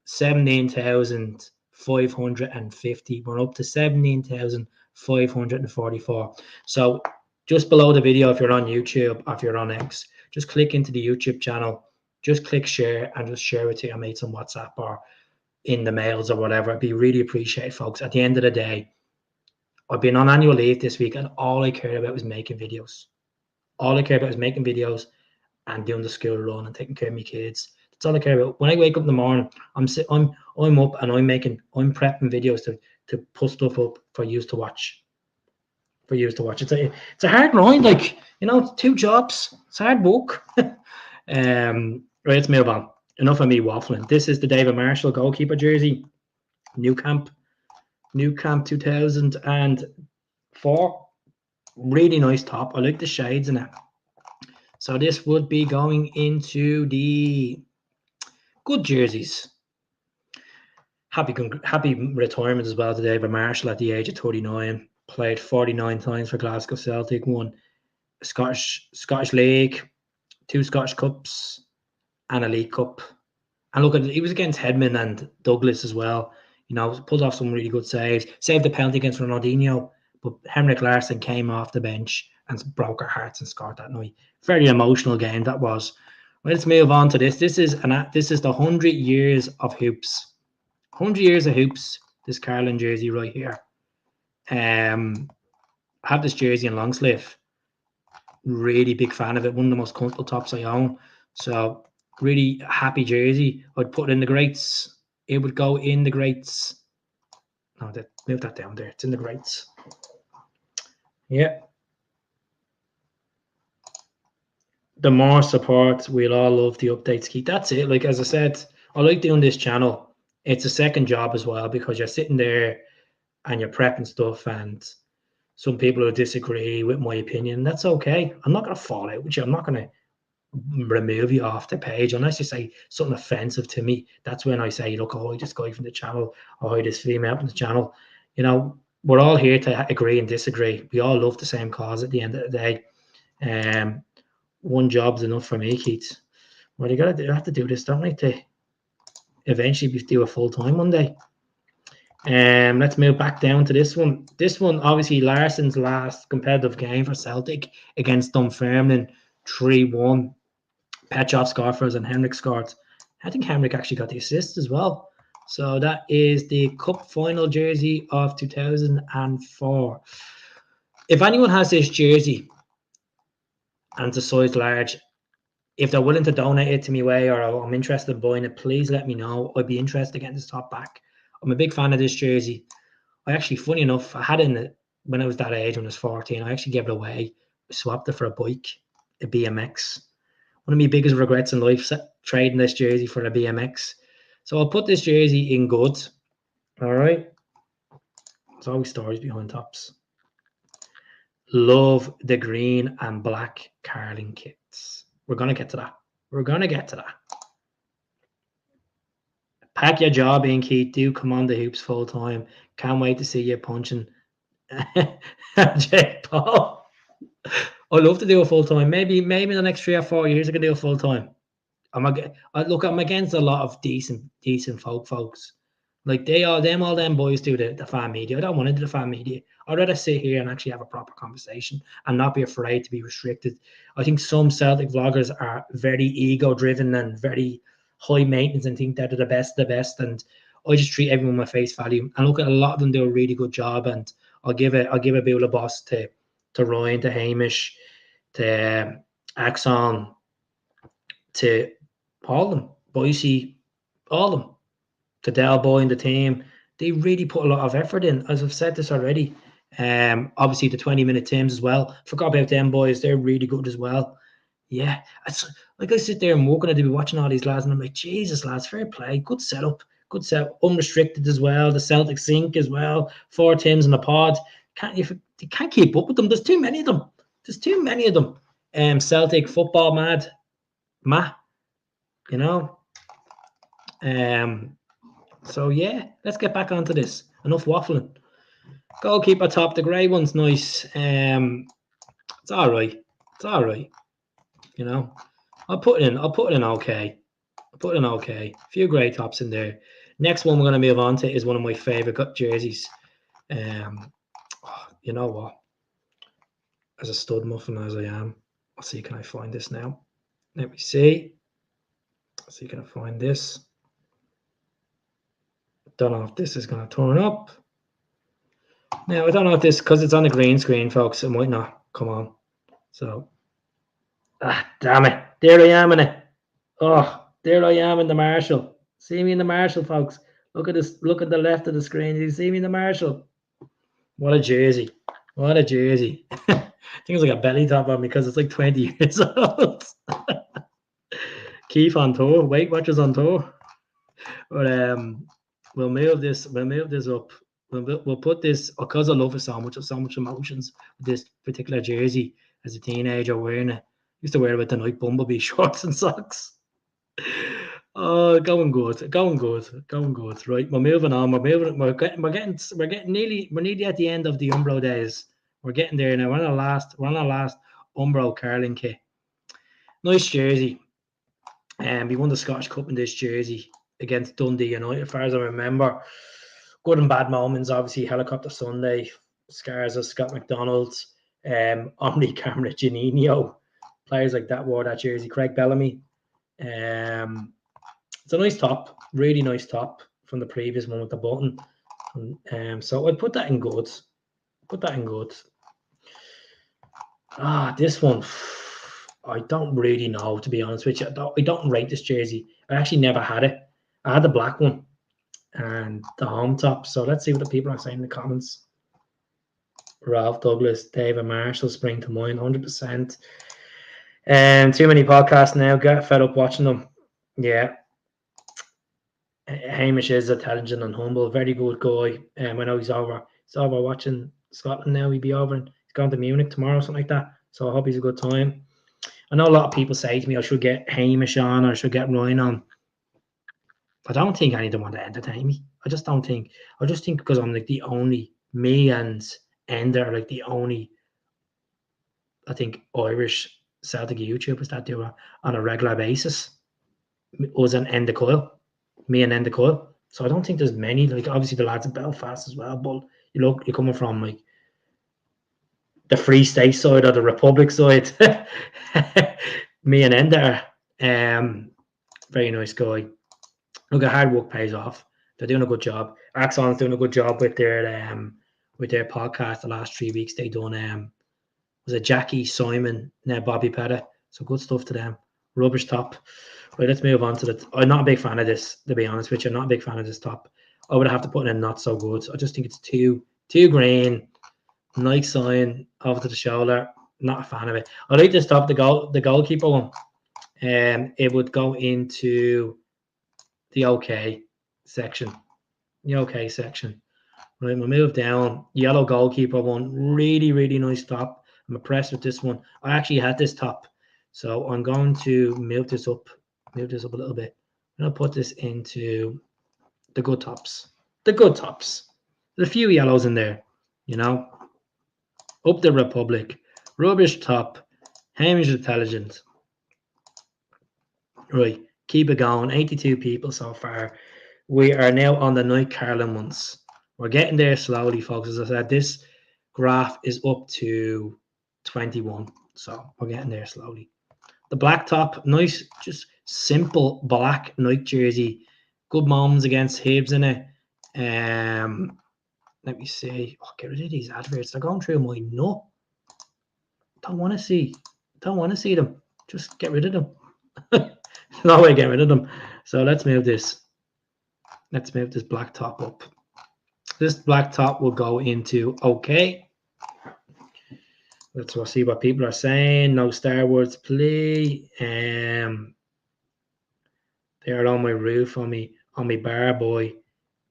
Speaker 1: 17,550. We're up to 17,544. So just below the video, if you're on YouTube, or if you're on X, just click into the YouTube channel, just click share, and just share it to your mates on WhatsApp or in the mails or whatever. It'd be really appreciated, folks. At the end of the day, I've been on annual leave this week, and all I cared about was making videos. All I cared about was making videos and doing the school run and taking care of my kids. That's all I care about. When I wake up in the morning, I'm up and I'm prepping videos to put stuff up for you to watch. It's a hard grind, like, you know, 2 jobs. It's hard work. Right, let's move on. Enough of me waffling. This is the David Marshall goalkeeper jersey, New Camp 2004. Really nice top. I like the shades in it. So this would be going into the good jerseys. Happy retirement as well to David Marshall at the age of 39. Played 49 times for Glasgow Celtic. Won Scottish League, 2 Scottish Cups, and a League Cup. And look, he was against Hedman and Douglas as well. You know, pulled off some really good saves. Saved the penalty against Ronaldinho, but Henrik Larsson came off the bench and broke our hearts and scored that night. Very emotional game that was. Let's move on to this. This is the 100 years of hoops. 100 years of hoops. This Carlin jersey right here. I have this jersey in long sleeve. Really big fan of it. One of the most comfortable tops I own. So really happy jersey. I'd put it in the greats. It would go in the greats. No, move that down there. It's in the greats. Yeah. The more support, we'll all love the updates, Keith. That's it. Like, as I said, I like doing this channel. It's a second job as well, because you're sitting there and you're prepping stuff, and some people will disagree with my opinion. That's okay. I'm not going to fall out with you. I'm not going to remove you off the page unless you say something offensive to me. That's when I say, look, I hide this guy from the channel, I hide this female from the channel. You know, we're all here to agree and disagree. We all love the same cause at the end of the day. One job's enough for me, Keith. Well, you have to do this, don't we, to eventually do a full-time one day. Let's move back down to this one. This one, obviously, Larsson's last competitive game for Celtic against Dunfermline, 3-1. Petchov scored for us and Henrik scored. I think Henrik actually got the assist as well. So that is the cup final jersey of 2004. If anyone has this jersey and it's a size large, if they're willing to donate it to me way, or I'm interested in buying it, please let me know. I'd be interested in getting this top back. I'm a big fan of this jersey. I actually, funny enough, I had it when I was that age, when I was 14. I actually gave it away. I swapped it for a bike, a BMX. One of my biggest regrets in life, trading this jersey for a BMX. So I'll put this jersey in good. All right. There's always stories behind tops. Love the green and black Carling kits. We're going to get to that. Pack your job in, Keith. Do come on the hoops full time. Can't wait to see you punching Jake Paul. I'd love to do a full time. Maybe in the next 3 or 4 years I can do a full time. I'm against a lot of decent folks. Like all them boys do the fan media. I don't want to do the fan media. I'd rather sit here and actually have a proper conversation and not be afraid to be restricted. I think some Celtic vloggers are very ego driven and very high maintenance and think that they're the best. And I just treat everyone with face value. And look, at a lot of them do a really good job. And I'll give a bit of a boss to Ryan, to Hamish, to Axon, to all of them, Boise, all of them, to Del Boy and the team. They really put a lot of effort in, as I've said this already. Obviously the 20-minute Tims as well. Forgot about them boys. They're really good as well. Yeah, it's like I sit there and walking at it, be watching all these lads, and I'm like, Jesus, lads, fair play, good setup, unrestricted as well. The Celtic sink as well, 4 Tims in the pod. You can't keep up with them. There's too many of them. Celtic football mad, you know. So yeah, let's get back onto this. Enough waffling. Goalkeeper top, the grey one's nice. It's all right. You know, I'll put it in okay. A few grey tops in there. Next one we're going to move on to is one of my favourite jerseys. You know what? As a stud muffin as I am, I'll see, can I find this now? Let me see. Let's see, can I find this? Don't know if this is going to turn up. Now, I don't know if this, because it's on the green screen, folks, it might not come on. So, damn it. There I am in it. Oh, there I am in the Marshall. See me in the Marshall, folks. Look at this. Look at the left of the screen. You see me in the Marshall. What a jersey. I think it's like a belly top on me because it's like 20 years old. Keith on tour. Weight Watchers on tour. But we'll move this up. We'll put this, because I love it so much, so much emotions with this particular jersey as a teenager wearing it. Used to wear it with the night bumblebee shorts and socks. Oh, going good. Right, we're moving on. We're nearly at the end of the Umbro days. We're getting there now. We're on our last Umbro curling kit. Nice jersey. And we won the Scottish Cup in this jersey against Dundee United, as far as I remember. Good and bad moments, obviously. Helicopter Sunday, scars of Scott McDonald, Omni Camera Janino. Players like that wore that jersey. Craig Bellamy. It's a nice top, really nice top from the previous one with the button. So I'd put that in good. This one, I don't really know, to be honest with you. I don't rate this jersey. I actually never had it. I had the black one and the home top. So let's see what the people are saying in the comments. Ralph Douglas, David Marshall spring to mind, 100%. Too many podcasts now. Get fed up watching them. Yeah. Hamish is intelligent and humble, very good guy. I know he's over watching Scotland now. He'll be over and he's going to Munich tomorrow, something like that. So I hope he's a good time. I know a lot of people say to me I should get Hamish on or I should get Ryan on. I don't think any of them want to entertain me. I just think because I'm like the only, me and Ender are like the only, I think, Irish Celtic YouTubers that do it on a regular basis. Us and Ender Coyle. Me and Ender Coyle. So I don't think there's many. Like, obviously the lads in Belfast as well, but you're coming from like the Free State side or the Republic side. Me and Ender, very nice guy. Look, hard work pays off. They're doing a good job. Axon's doing a good job with their podcast. The last 3 weeks they done was it Jackie, Simon, now Bobby Pettit. So good stuff to them. Rubbish top. Right, let's move on to the. I'm not a big fan of this, to be honest with you. I'm not a big fan of this top. I would have to put in not so good. I just think it's too green. Nike sign over to the shoulder. Not a fan of it. I like this top, the goalkeeper one. It would go into the OK section. Right, we'll move down. Yellow goalkeeper one. Really, really nice top. I'm impressed with this one. I actually had this top. So I'm going to move this up a little bit. I'm going to put this into the good tops. There's a few yellows in there, Up the Republic. Rubbish top. Hamish intelligent. Right, keep it going. 82 people so far. We are now on the night Carlin ones. We're getting there slowly, folks. As I said, this graph is up to 21. So we're getting there slowly. The black top, nice, just simple black night jersey. Good moments against Hibs in it. Let me see. Oh, get rid of these adverts. They're going through my nut. Don't want to see them. Just get rid of them. No way get rid of them. So let's move this. Let's move this black top up. This black top will go into OK. Let's see what people are saying. No Star Wars play. They're on my roof on me bar, boy.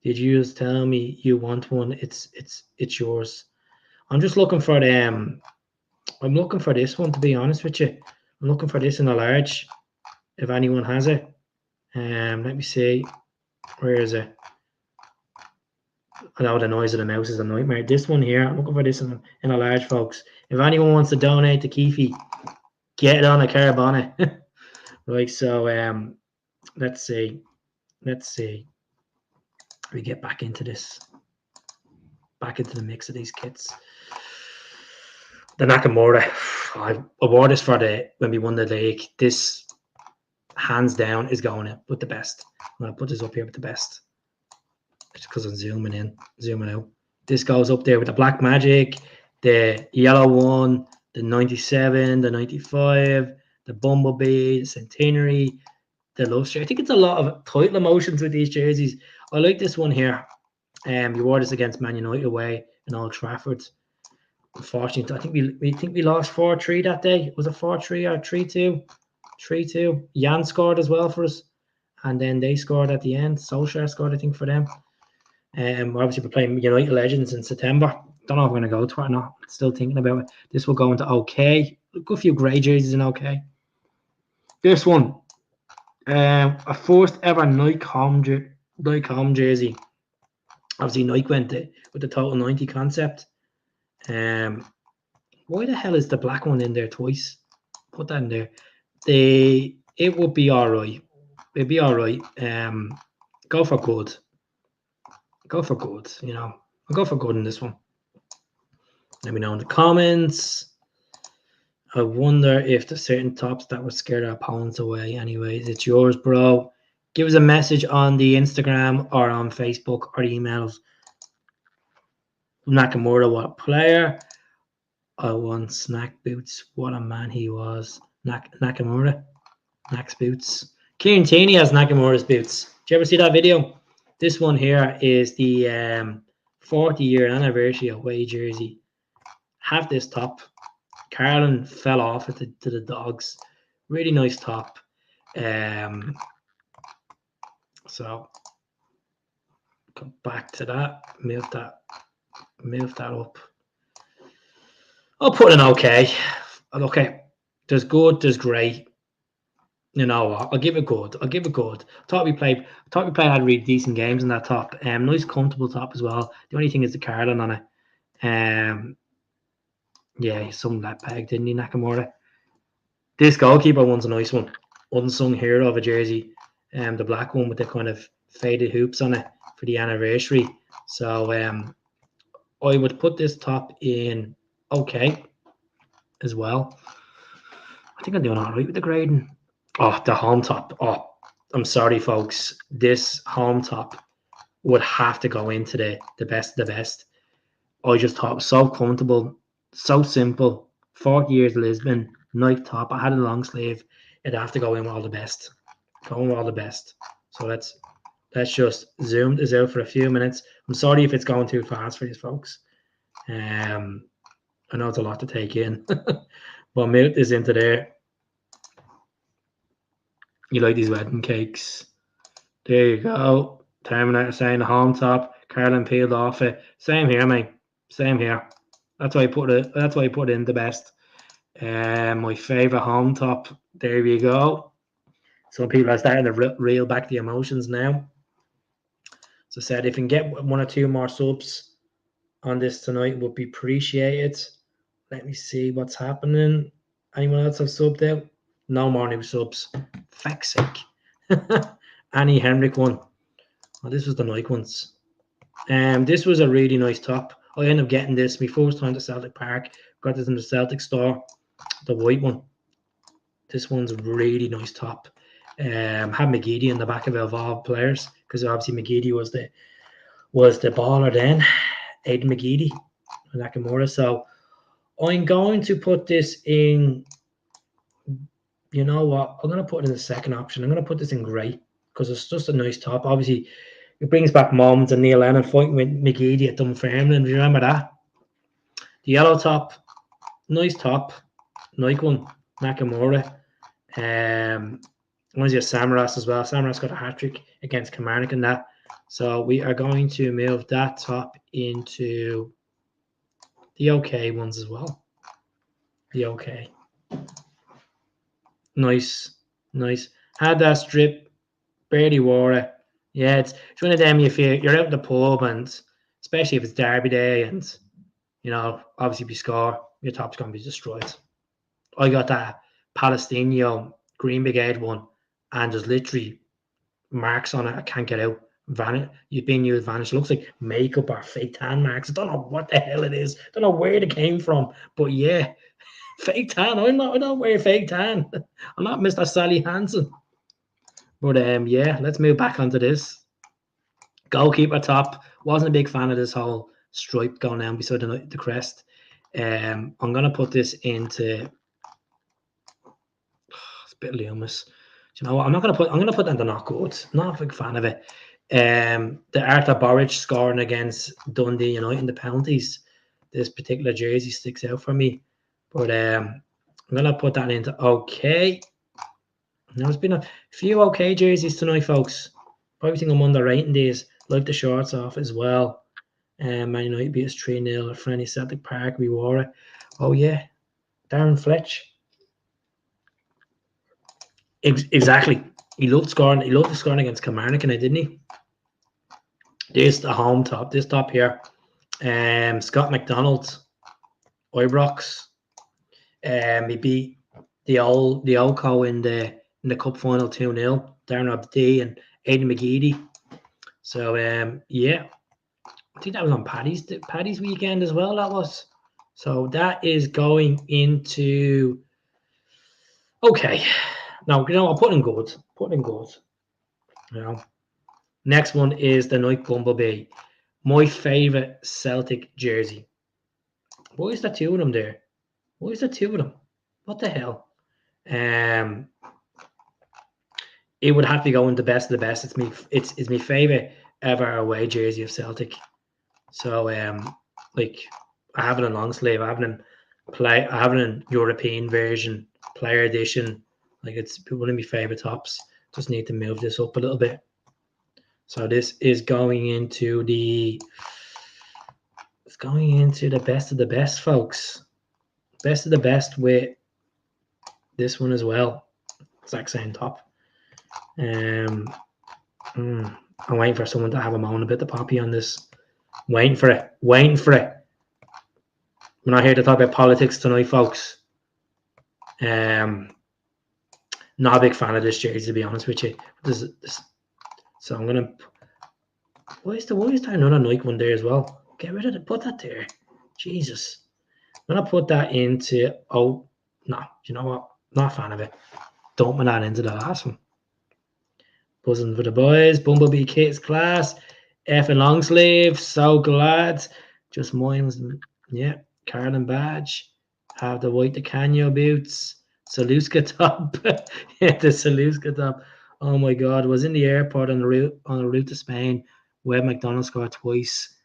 Speaker 1: Did you just tell me you want one? It's yours. I'm just looking for I'm looking for this one, to be honest with you. I'm looking for this in a large. If anyone has it. Let me see. Where is it? I know the noise of the mouse is a nightmare. This one here, I'm looking for this in a large, folks. If anyone wants to donate to Keefe, get it on a Carbonic. Right, so let's see. We get back into this. Back into the mix of these kits. The Nakamura. I wore this for when we won the league. This, hands down, is going in with the best. I'm going to put this up here with the best. Just because I'm zooming out. This goes up there with the Black Magic, the yellow one, the 97, the 95, the Bumblebee, the Centenary, the Lustre. I think it's a lot of title emotions with these jerseys. I like this one here. You wore this against Man United away in Old Trafford. Unfortunately, I think we lost 4-3 that day. Was it 4-3 or 3-2? 3-2. Jan scored as well for us, and then they scored at the end. Solskjaer scored, I think, for them. Obviously, we're playing United Legends in September. Don't know if we're going to go to it or not. Still thinking about it. This will go into OK. A few grey jerseys in OK. This one, a first ever Nike home jersey. Obviously, Nike went with the Total 90 concept. Why the hell is the black one in there twice? Put that in there. It would be all right. It'd be all right. Go for good. Go for good, you know. I'll go for good in this one. Let me know in the comments. I wonder if there's certain tops that would scare our opponents away. Anyways, it's yours, bro. Give us a message on the Instagram or on Facebook or emails. Nakamura, what a player. I want snack boots. What a man he was. Nakamura. Nack's boots. Kieran Tierney has Nakamura's boots. Did you ever see that video? This one here is the 40-year anniversary away jersey. Have this top. Carlin fell off it to the dogs. Really nice top. So come back to that. Move that up. I'll put an OK. Okay. There's good, there's great. You know what? I'll give it good. Thought we played had really decent games in that top. Nice comfortable top as well. The only thing is the Carlin on it. Yeah, some that peg, didn't he, Nakamura? This goalkeeper one's a nice one. Unsung hero of a jersey. The black one with the kind of faded hoops on it for the anniversary. So I would put this top in OK as well. I think I'm doing all right with the grading. Oh, the home top. Oh, I'm sorry, folks. This home top would have to go into the best of the best. I just thought it was so comfortable, so simple. 40 years Lisbon, Nike top. I had a long sleeve. It'd have to go in with all the best. So let's just zoom this out for a few minutes. I'm sorry if it's going too fast for you folks. I know it's a lot to take in. But move this into there. You like these wedding cakes? There you go. Terminator saying the home top. Carlin peeled off it. Same here, mate. Same here. That's why I put it. That's why I put in the best. My favorite home top. There you go. Some people are starting to reel back the emotions now. So I said, if we can get one or two more subs on this tonight, would be appreciated. Let me see what's happening. Anyone else have subbed out? No more new subs. Fuck's sake. Annie Henrik one. Oh, this was the Nike ones. This was a really nice top. I ended up getting this my first time to Celtic Park. Got this in the Celtic store. The white one. This one's a really nice top. Had McGeady in the back of Evolve players because obviously McGeady was the baller then. Aidan McGeady and Nakamura. So I'm going to put this in. You know what? I'm going to put it in the second option. I'm going to put this in grey because it's just a nice top. Obviously, it brings back moments of Neil Lennon fighting with McGeady at Dunfermline. Do you remember that? The yellow top. Nice top. Nike one. Nakamura. One's your Samaras as well. Samaras got a hat-trick against Kilmarnock in that. So we are going to move that top into the OK ones as well. The OK. Nice. Had that strip. Barely wore it. Yeah, it's one of them you're out in the pub, and especially if it's Derby Day, and obviously if you score, your top's gonna be destroyed. I got that Palestinian Green Brigade one, and there's literally marks on it. I can't get out. You've been used vanish. It looks like makeup or fake tan marks. I don't know what the hell it is. I don't know where it came from, but yeah, fake tan. I don't wear fake tan. I'm not Mr. Sally Hansen. But yeah, let's move back onto this. Goalkeeper top. Wasn't a big fan of this whole stripe going down beside the crest. I'm gonna put this into. It's a bit luminous. You know what? I'm gonna put that into not good. Not a big fan of it. The Arthur Borich scoring against Dundee United in the penalties. This particular jersey sticks out for me. But I'm gonna put that into OK. There's been a few OK jerseys tonight, folks. Probably think I'm underrating these. Like the shorts off as well. Man United beat us 3-0 at friendly Celtic Park. We wore it. Oh yeah, Darren Fletch. Exactly. He loved scoring. He loved scoring against Kilmarnock, didn't he? This the home top. This top here. Scott McDonald, Ibrox. He beat the old co in the cup final 2-0. Darren Abdi and Aidan McGeady. So yeah, I think that was on Paddy's weekend as well. That was. So that is going into. Okay. Now I'll put in good. Next one is the Nike Bumblebee. My favorite Celtic jersey. Why is there two of them there? What the hell? It would have to go in the best of the best. It's my favorite ever away jersey of Celtic. So like I have it in long sleeve. I have it in European version, player edition. Like it's one of my favorite tops. Just need to move this up a little bit. So this is going into the best of the best, folks. Best of the best with this one as well. Exact same top. I'm waiting for someone to have a moan about the poppy on this. Waiting for it. We're not here to talk about politics tonight, folks. Not a big fan of this jersey, to be honest with you. So I'm gonna. Why is there another Nike one there as well? Get rid of it. Put that there. Jesus. I'm gonna put that into. Oh no, you know what? Not a fan of it. Dumping that into the last one. Buzzing for the boys. Bumblebee kits class. F and long sleeve. So glad. Just mine was Carlin badge. Have the white DeCanio boots. Saluska top. Yeah, the Saluska top. Oh my God! Was in the airport on the route to Spain. Webb McDonald scored twice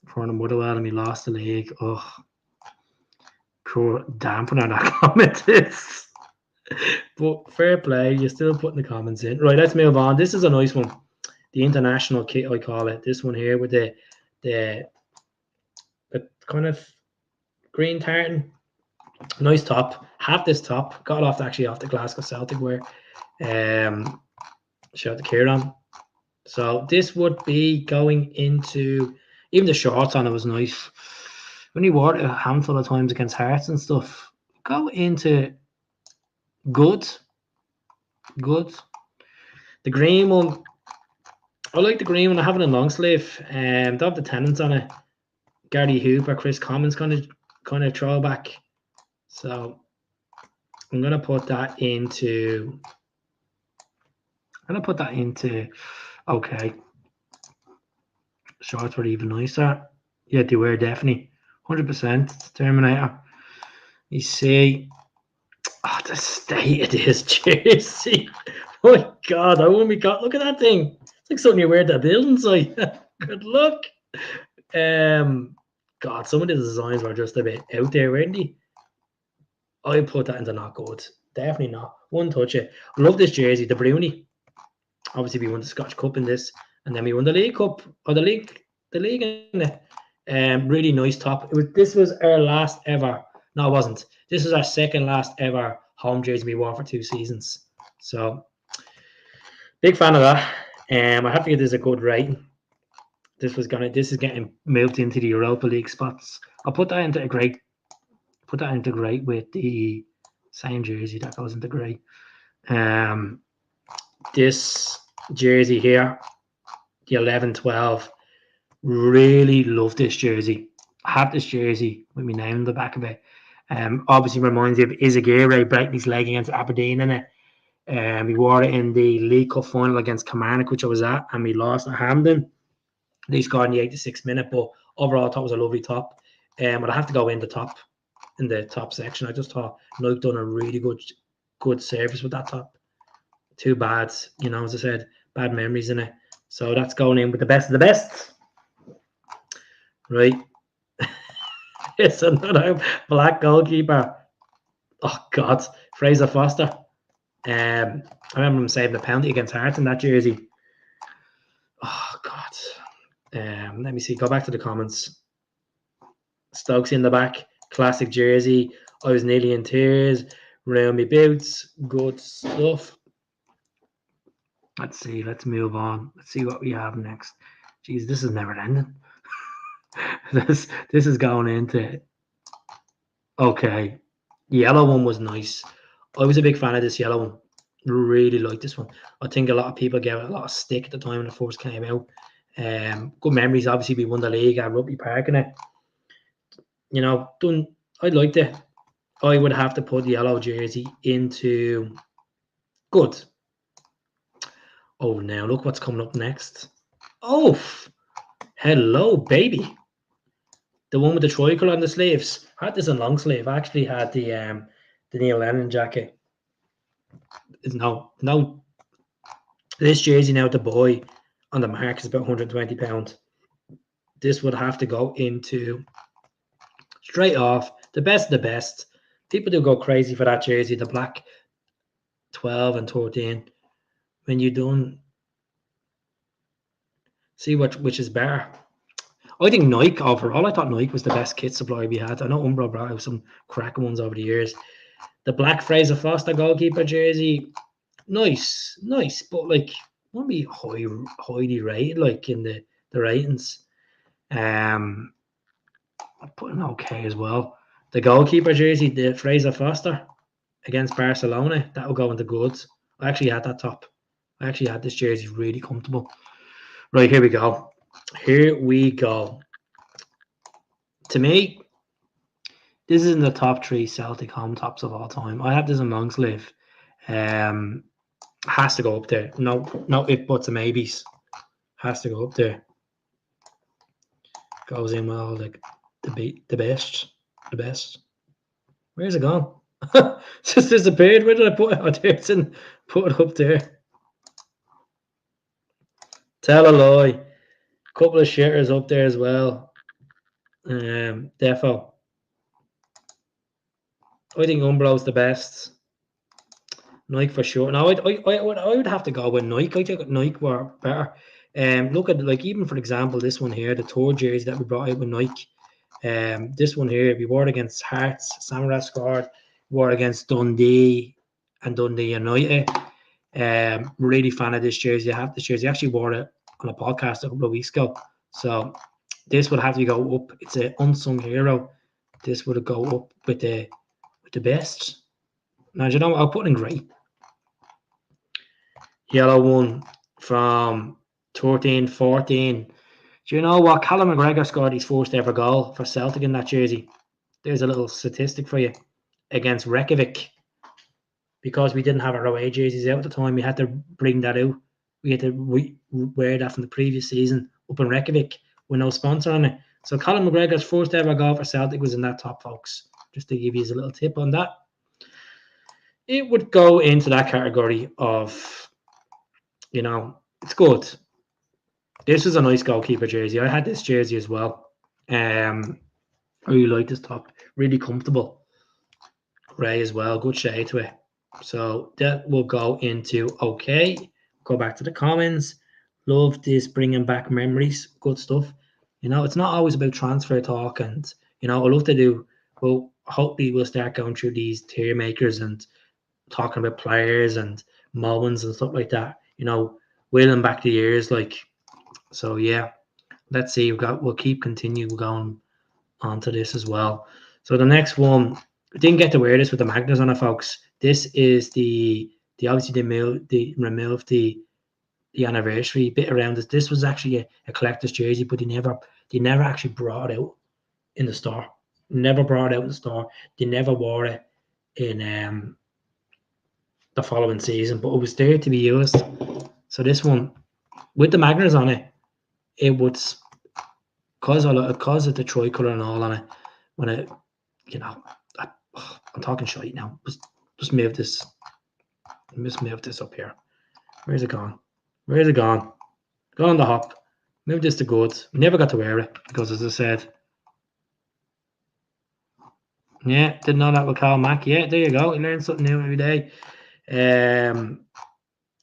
Speaker 1: for the Motherwell, and we lost the league. Oh, poor dampener that comment is. But fair play, you're still putting the comments in. Right, let's move on. This is a nice one. The international kit, I call it. This one here with the kind of green tartan. Nice top. Have this top. Got off the Glasgow Celtic wear. Shout out to Kieran. So this would be going into, even the shorts on it was nice. When he wore it a handful of times against Hearts and stuff. Go into good. The green one, I like the green one. I have it in long sleeve. They have the tenants on it. Gary Hooper, Chris Commons kind of throwback. So I'm gonna put that into. Okay. Shorts were even nicer. Yeah, they were definitely 100% Terminator. You see, the state of this jersey. Oh my God, I won't be got. Look at that thing. It's like something you wear at the building site. Good luck. God, some of the designs were just a bit out there, weren't they? I put that into not good. Definitely not. One touch it. I love this jersey, the Brownie. Obviously, we won the Scottish Cup in this, and then we won the League Cup or the league in it. Really nice top. This was our last ever. No, it wasn't. This was our second last ever home jersey we wore for 2 seasons. So big fan of that. I have to give this a good rating. This is getting moved into the Europa League spots. I'll put that into great with the same jersey that goes into great. This jersey here, the 11-12, really love this jersey. I have this jersey with my name on the back of it. Obviously reminds me of Izagirre breaking his leg against Aberdeen in it. We wore it in the League Cup final against Kilmarnock, which I was at, and we lost at Hampden. They scored in the 86th minute, but overall I thought it was a lovely top. But I have to go in the top section. I just thought Nike done a really good service with that top. Too bad, as I said, bad memories in it. So that's going in with the best of the best. Right. It's another black goalkeeper. Oh God, Fraser Foster. I remember him saving a penalty against Hearts in that jersey. Oh God. Let me see. Go back to the comments. Stokes in the back. Classic jersey. I was nearly in tears. Round me boots. Good stuff. Let's see. Let's move on. Let's see what we have next. Jeez, this is never ending. this is going into. Okay. The yellow one was nice. I was a big fan of this yellow one. Really liked this one. I think a lot of people gave it a lot of stick at the time when it first came out. Good memories. Obviously, we won the league at Rugby Park in it. I liked it. I would have to put the yellow jersey into good. Oh, now look what's coming up next. Oh, hello, baby. The one with the tricolour on the sleeves. I had this in long sleeve. I actually had the Neil Lennon jacket. No. This jersey now, the boy on the mark is about £120. This would have to go into straight off the best of the best. People do go crazy for that jersey, the black 12 and 13. When you done see which is better. I think Nike overall. I thought Nike was the best kit supplier we had. I know Umbro brought out some cracking ones over the years. The black Fraser Foster goalkeeper jersey, nice, but won't be highly rated in the ratings. I'm putting okay as well. The goalkeeper jersey, the Fraser Foster against Barcelona, that will go into goods. I actually had that top. I actually had this jersey really comfortable. Right, here we go. To me, this is in the top 3 Celtic home tops of all time. I have this in long sleeve. Has to go up there. No if buts and maybes. Has to go up there. Goes in well, the best. Where's it gone? It's just disappeared. Where did I put it? Oh, there's put it up there. Tell a lie. Couple of shitters up there as well. Defo. I think Umbro's the best. Nike for sure. No, I would have to go with Nike. I think Nike were better. Look at even for example this one here, the tour jersey that we brought out with Nike. This one here, we wore it against Hearts. Samurai scored. Wore against Dundee and Dundee United. Really fan of this jersey. I have this jersey. I actually wore it on a podcast a couple of weeks ago. So this would have to go up. It's an unsung hero. This would go up with the best. Now you know what? I'll put in grey. Yellow one from 13-14. Do you know what? Callum McGregor scored his first ever goal for Celtic in that jersey. There's a little statistic for you. Against Reykjavik. Because we didn't have our away jerseys out at the time, we had to bring that out. We had to wear that from the previous season up in Reykjavik with no sponsor on it. So Callum McGregor's first ever goal for Celtic was in that top, folks. Just to give you a little tip on that. It would go into that category of, it's good. This is a nice goalkeeper jersey. I had this jersey as well. I really like this top. Really comfortable. grey as well. Good shade to it. So that will go into okay. Go back to the comments. Love this bringing back memories. Good stuff. It's not always about transfer talk, and I love to do. Well, hopefully we'll start going through these tier makers and talking about players and moments and stuff like that. Wheeling back the years, like. So yeah, let's see. We'll keep continue going onto this as well. So the next one, I didn't get to wear this with the magnets on it, folks. This is the obviously they removed the anniversary bit around it. This was actually a collector's jersey, but they never actually brought it out in the store. Never brought it out in the store. They never wore it in the following season, but it was there to be used. So this one with the magnets on it, it would cause of the tricolour and all on it. When it, I'm talking shite now. Just move this. Just move this up here. Where's it gone? Where's it gone? Go on the hop. Move this to goods. We never got to wear it because, as I said, yeah, didn't know that with Carl Mack. Yeah, there you go. You learn something new every day.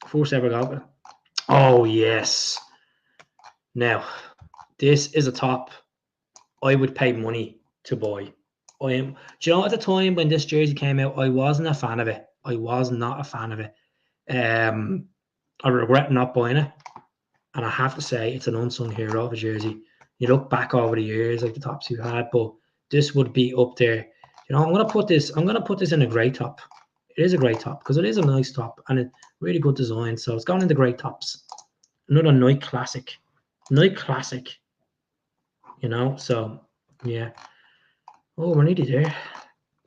Speaker 1: First ever goal. Oh yes. Now, this is a top I would pay money to buy. Do you know at the time when this jersey came out, I wasn't a fan of it. I was not a fan of it. I regret not buying it. And I have to say, it's an unsung hero of a jersey. You look back over the years, like the tops you had, but this would be up there. I'm gonna put this in a grey top. It is a grey top because it is a nice top and a really good design. So it's gone into grey tops. Another night classic. So yeah. Oh, we're nearly there.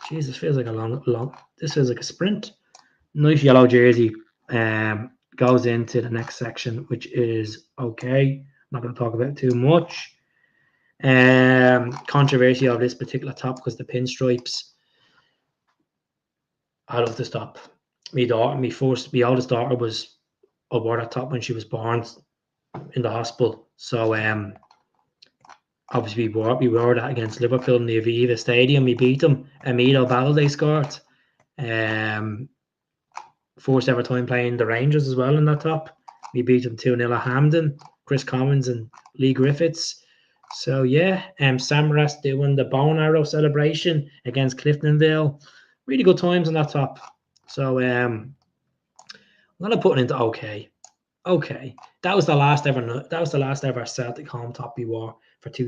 Speaker 1: Jesus, feels like a long. This feels like a sprint. Nice yellow jersey. Goes into the next section, which is okay. I'm not going to talk about it too much. Controversy of this particular top because the pinstripes. I love this top. My oldest daughter wore that top when she was born in the hospital. So obviously we wore that against Liverpool in the Aviva Stadium. We beat them. Amido Balde scored. First ever time playing the Rangers as well in that top. We beat them 2-0 at Hampden. Chris Commons and Lee Griffiths. So yeah, Samaras doing the bone arrow celebration against Cliftonville. Really good times on that top. So I'm gonna put it into okay. Okay. That was the last ever Celtic home top we wore for 2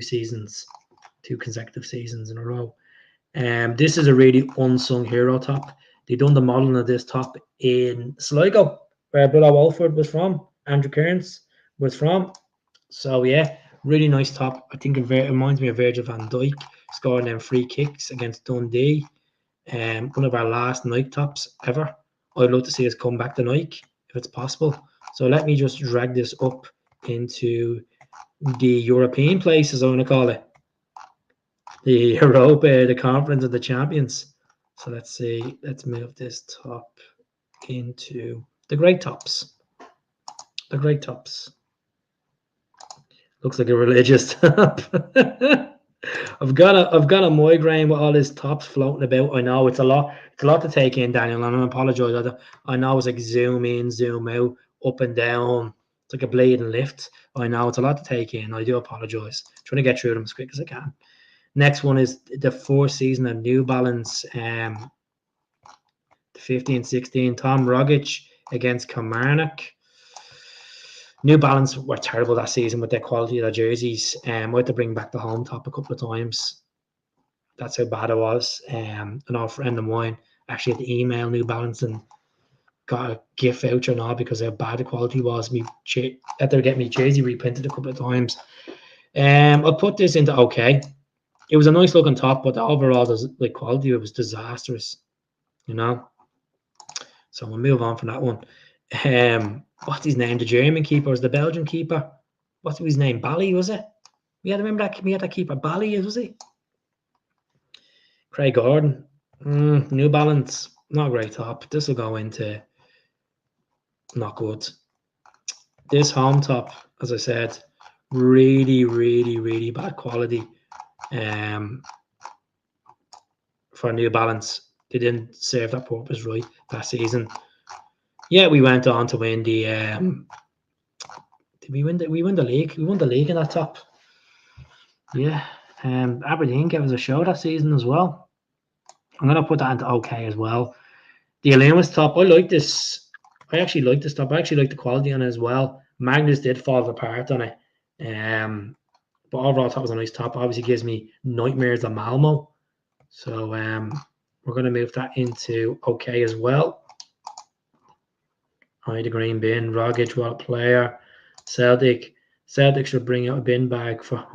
Speaker 1: consecutive seasons in a row. This is a really unsung hero top. They done the modelling of this top in Sligo, where Bill Walford was from. Andrew Kearns was from. So yeah, really nice top. I think it reminds me of Virgil van Dijk scoring them free kicks against Dundee. One of our last Nike tops ever. I'd love to see us come back to Nike if it's possible. So let me just drag this up into the European place, as I want to call it. The Europa, the Conference of the Champions. So let's see. Let's move this top into the great tops. The great tops. Looks like a religious top. I've got a migraine with all this tops floating about. I know it's a lot to take in, Daniel, and I apologize. I know it's like zoom in, zoom out, up and down. It's like a bleeding lift. I know it's a lot to take in. I do apologize. Trying to get through them as quick as I can. Next one is the 4th season of New Balance, the 15-16. Tom Rogic against Kilmarnock. New Balance were terrible that season with their quality of their jerseys. I had to bring back the home top a couple of times. That's how bad it was. An old friend of mine actually had to email New Balance and got a gift voucher and all because how bad the quality was. Had to get me jersey reprinted a couple of times. I'll put this into okay. It was a nice looking top, but the overall quality it was disastrous. So we'll move on from that one. What's his name? The German keeper was the Belgian keeper. What's his name? Bally, was it? We had that keeper. Bally, was he? Craig Gordon. New Balance. Not a great top. This will go into not good. This home top, as I said, really, really, really bad quality. For New Balance. they didn't serve that purpose right that season. Yeah, we went on to win the. Did we win the? We won the league. We won the league in that top. Yeah. Aberdeen gave us a show that season as well. I'm gonna put that into okay as well. The Alanis top, I like this. I actually like this top. I actually like the quality on it as well. Magnus did fall apart on it. But overall, top was a nice top. Obviously, gives me nightmares of Malmo. So we're going to move that into okay as well. The green bin. Rogic, what a player. Celtic should bring out a bin bag for.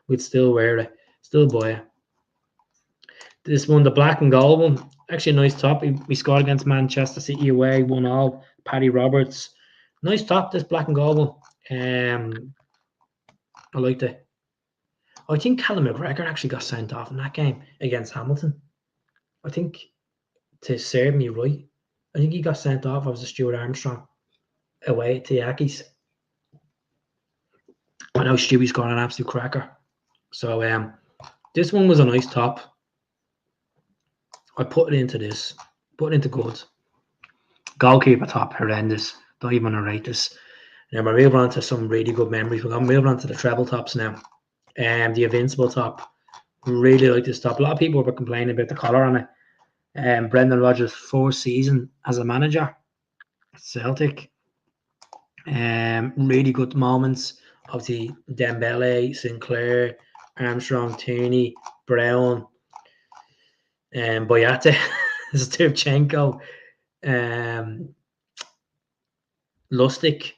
Speaker 1: We'd still wear it. Still buy it. This one, the black and gold one. Actually, a nice top. We scored against Manchester City away, 1-1. Paddy Roberts. Nice top, this black and gold one. I liked it. I think Callum McGregor actually got sent off in that game against Hamilton. I think, to serve me right, I think he got sent off. I was a Stuart Armstrong away to Yankees. I know Stewie's got an absolute cracker. So this one was a nice top. I put it into this. Put it into good. Goalkeeper top, horrendous. Don't even want to rate this. Now we're moving on to some really good memories. We're going to move on to the treble tops now. The Invincible top. Really like this top. A lot of people were complaining about the colour on it. Brendan Rodgers' fourth season as a manager at Celtic. Really good moments. Obviously, Dembele, Sinclair, Armstrong, Tierney, Brown, Boyata, Stevchenko, Lustig.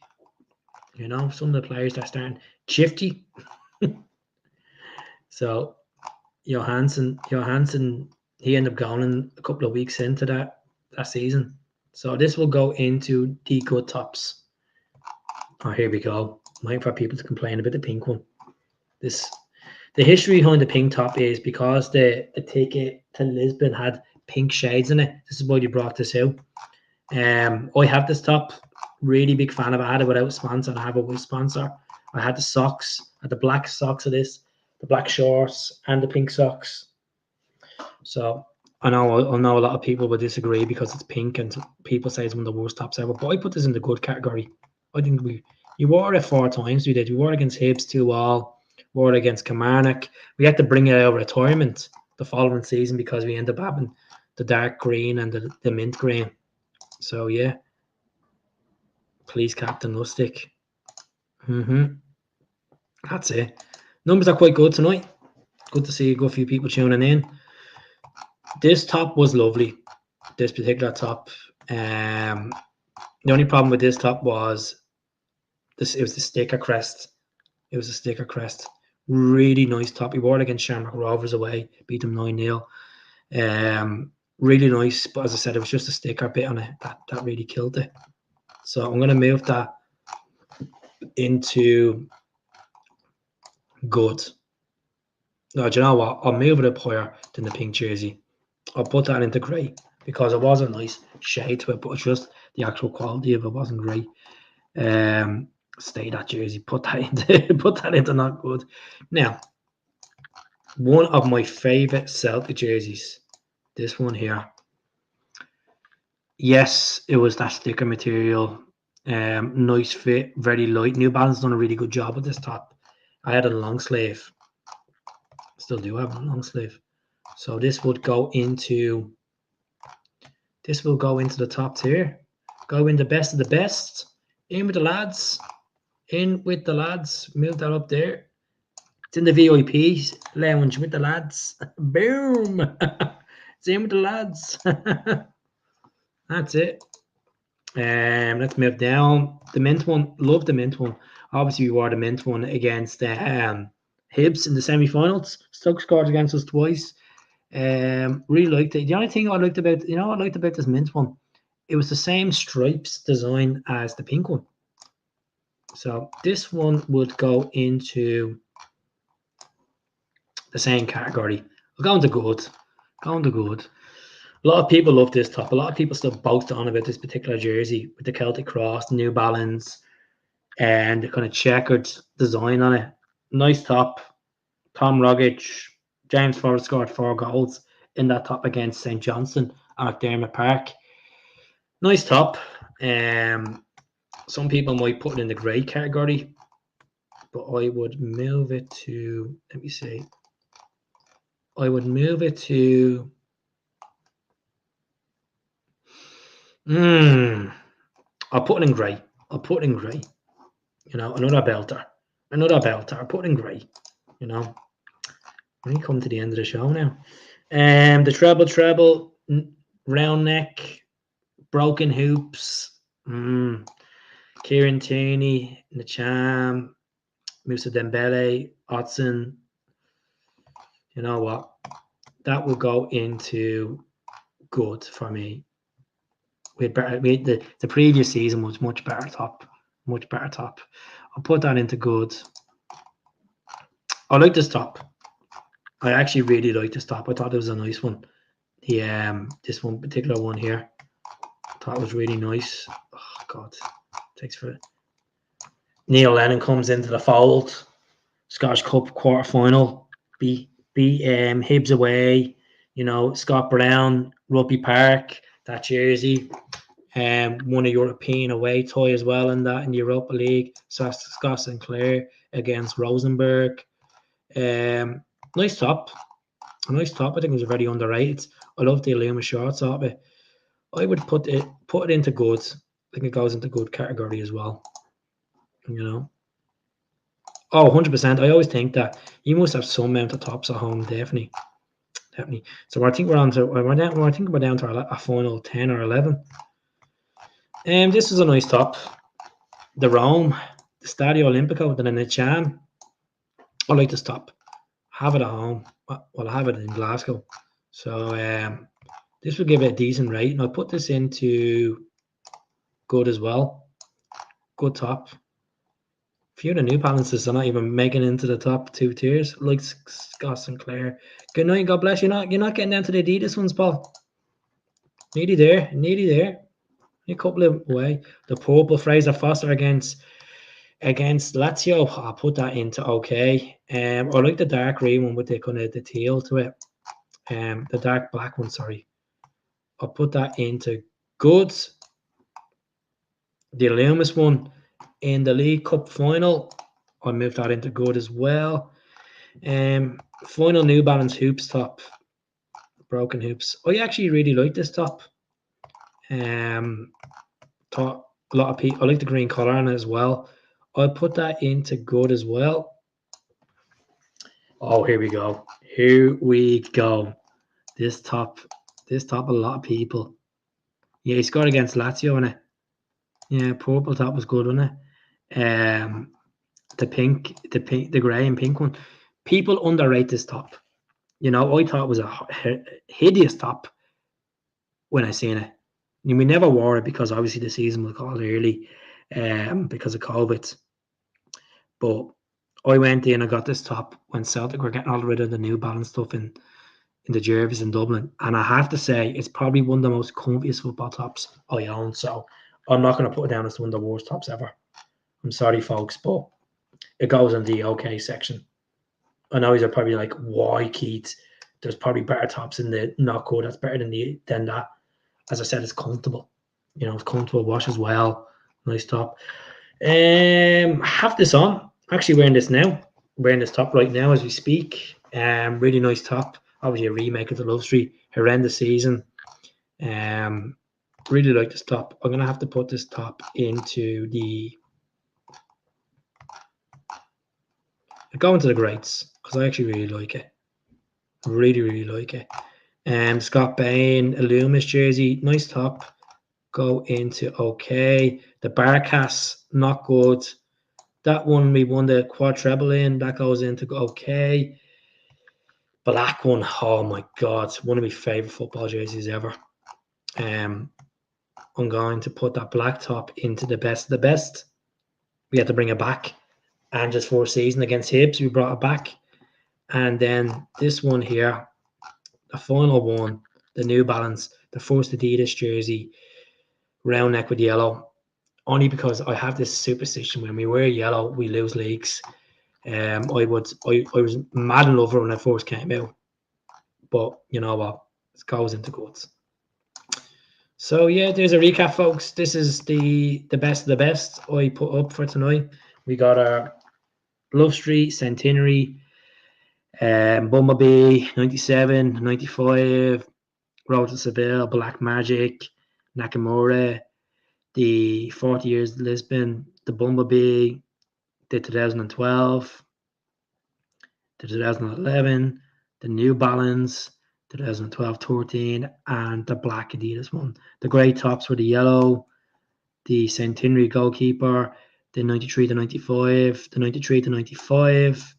Speaker 1: You know, some of the players that are starting. Shifty. So, Johansson, he ended up going a couple of weeks into that season. So this will go into the good tops. Oh, here we go. I'm waiting for people to complain about the pink one. The history behind the pink top is because the ticket to Lisbon had pink shades in it. This is why they brought this out. I have this top. Really big fan of it. I had it without a sponsor, and I have it with a sponsor. I had the socks, I had the black socks of this, the black shorts, and the pink socks. So I know a lot of people will disagree because it's pink, and people say it's one of the worst tops ever. But I put this in the good category. I think you wore it 4 times. We did. We wore it against Hibs 2-2. Wore it against Kilmarnock. We had to bring it out of retirement the following season because we ended up having the dark green and the mint green. So yeah. Please, Captain Lustig. That's it. Numbers are quite good tonight. Good to see a good few people tuning in. This top was lovely. This particular top. The only problem with this top was this. It was the sticker crest. It was a sticker crest. Really nice top. We wore it against Shamrock Rovers away. Beat them 9-0. Really nice. But as I said, it was just a sticker bit on it. That really killed it. So I'm going to move that into good. No, do you know what? I'll move it up higher than the pink jersey. I'll put that into grey because it was a nice shade to it, but it's just the actual quality of it wasn't great. Stay that jersey. Put that into not good. Now, one of my favourite Celtic jerseys. This one here. Yes, it was that sticker material. Nice fit, very light. New Balance done a really good job with this top. I had a long sleeve. Still do have a long sleeve. So this would go into. This will go into the top tier. Go in the best of the best. In with the lads. In with the lads. Move that up there. It's in the VIP lounge with the lads. Boom. It's in with the lads. That's it. Let's move down. The mint one. Love the mint one. Obviously, we wore the mint one against Hibs in the semi-finals. Stoke scored against us twice. Really liked it. The only thing I liked about, this mint one, it was the same stripes design as the pink one. So this one would go into the same category. We'll go into good. A lot of people love this top. A lot of people still boast on about this particular jersey with the Celtic cross, the New Balance, and the kind of checkered design on it. Nice top. Tom Rogic, James Forrest scored 4 goals in that top against St. Johnstone at McDermott Park. Nice top. Some people might put it in the grey category, but I would move it to, let me see. I would move it to, I'll put it in grey. You know, another belter. I'll put it in grey. You know, we come to the end of the show now. The treble, round neck, broken hoops. Kieran Tierney, Nacham, Musa Dembele, Otson. You know what? That will go into good for me. The previous season was much better top. I'll put that into good. I like this top. I actually really like this top. I thought it was a nice one. This one particular one here, I thought it was really nice. Oh God, thanks for it. Neil Lennon comes into the fold. Scottish Cup quarter final. Beat Hibs away. You know, Scott Brown, Rugby Park, that jersey. Won a European away tie as well in the Europa League. Scott Sinclair against Rosenborg. Nice top. A nice top. I think it was very underrated. I love the Illuma shorts of it. I would put it into good. I think it goes into good category as well. You know. Oh, 100%. I always think that you must have some amount of tops at home, definitely. So I think we're down to a final 10 or 11. This is a nice top. The Rome, the Stadio Olimpico, then the Cham. I like this top. Have it at home. Well, I have it in Glasgow. So this will give it a decent rating. I'll put this into good as well. Good top. A few of the New Balances are not even making it into the top 2 tiers, like Scott Sinclair. Good night, God bless you. You're not getting down to the Adidas ones, Paul. Nearly there. A couple of away. The purple Fraser Foster against Lazio. I'll put that into okay. I like the dark green one with the kind of the teal to it. The dark black one, sorry. I'll put that into good. The Loomis one in the League Cup final, I'll move that into good as well. Final New Balance hoops top, broken hoops. I actually really like this top. Thought a lot of people. I like the green color on it as well. I'll put that into good as well. Oh, here we go. This top, a lot of people. Yeah, he scored against Lazio in it. Yeah, purple top was good, wasn't it? The grey and pink one. People underrate this top. You know, I thought it was a hideous top when I seen it. And we never wore it because obviously the season was called early because of COVID. But I went in and got this top when Celtic were getting all rid of the New Balance stuff in the jerseys in Dublin. And I have to say, it's probably one of the most comfiest football tops I own. So I'm not going to put it down as one of the worst tops ever. I'm sorry, folks, but it goes in the okay section. I know you're probably like, why, Keith? There's probably better tops in the not good. That's better than that. As I said, it's comfortable. You know, it's comfortable wash as well. Nice top. Have this on. I'm actually wearing this now. Wearing this top right now as we speak. Really nice top. Obviously a remake of the Love Street. Horrendous season. Really like this top. I'm gonna have to put this top into the. Go into the greats because I actually really like it. Really like it. Scott Bain, a Loomis jersey, nice top. Go into okay. The Barcas, not good. That one we won the quad treble in. That goes into okay. Black one, oh my God, one of my favorite football jerseys ever. I'm going to put that black top into the best of the best. We had to bring it back. And just for a season against Hibs, we brought it back. And then this one here, the final one, the New Balance, the first Adidas jersey, round neck with yellow. Only because I have this superstition when we wear yellow, we lose leagues. I was mad in love when I first came out. But you know what? It goes into goods. So yeah, there's a recap, folks. This is the best of the best I put up for tonight. We got our Love Street, Centenary, Bumblebee, 97, 95, Road to Seville, Black Magic, Nakamura, the 40 Years Lisbon, the Bumblebee, the 2012, the 2011, the New Balance, 2012-13, and the black Adidas one. The grey tops were the yellow, the Centenary goalkeeper, the 93-95, the 93-95,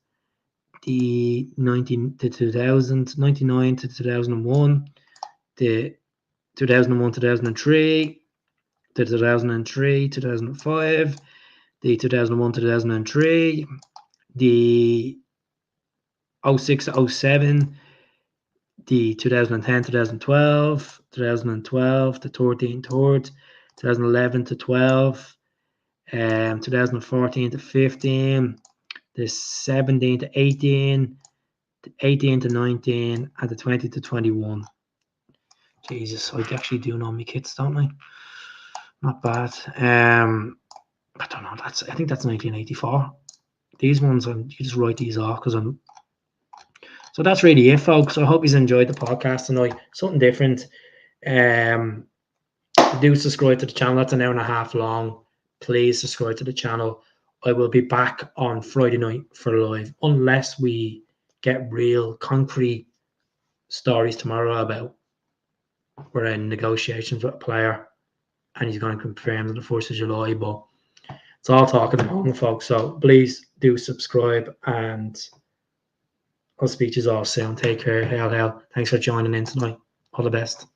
Speaker 1: the 2000, 99 to 2001, the 2001-2003, the 2003, 2005, the 2001-2003, the 06-07, the 2010-2012, 2012 to 13 third, 2011 to 12, 2014 to 15, the 17 to 18, the 18 to 19, and the 20 to 21. Jesus, I actually do know my kits, don't I? Not bad. I don't know. I think that's 1984. These ones, you just write these off because I'm. So that's really it, folks. I hope you enjoyed the podcast tonight. Something different. Do subscribe to the channel. That's an hour and a half long. Please subscribe to the channel. I will be back on Friday night for live, unless we get real concrete stories tomorrow about we're in negotiations with a player and he's going to confirm on the 1st of July. But it's all talk at the moment, folks. So please do subscribe, and I'll speak to you all soon. Take care. Hail, hail. Thanks for joining in tonight. All the best.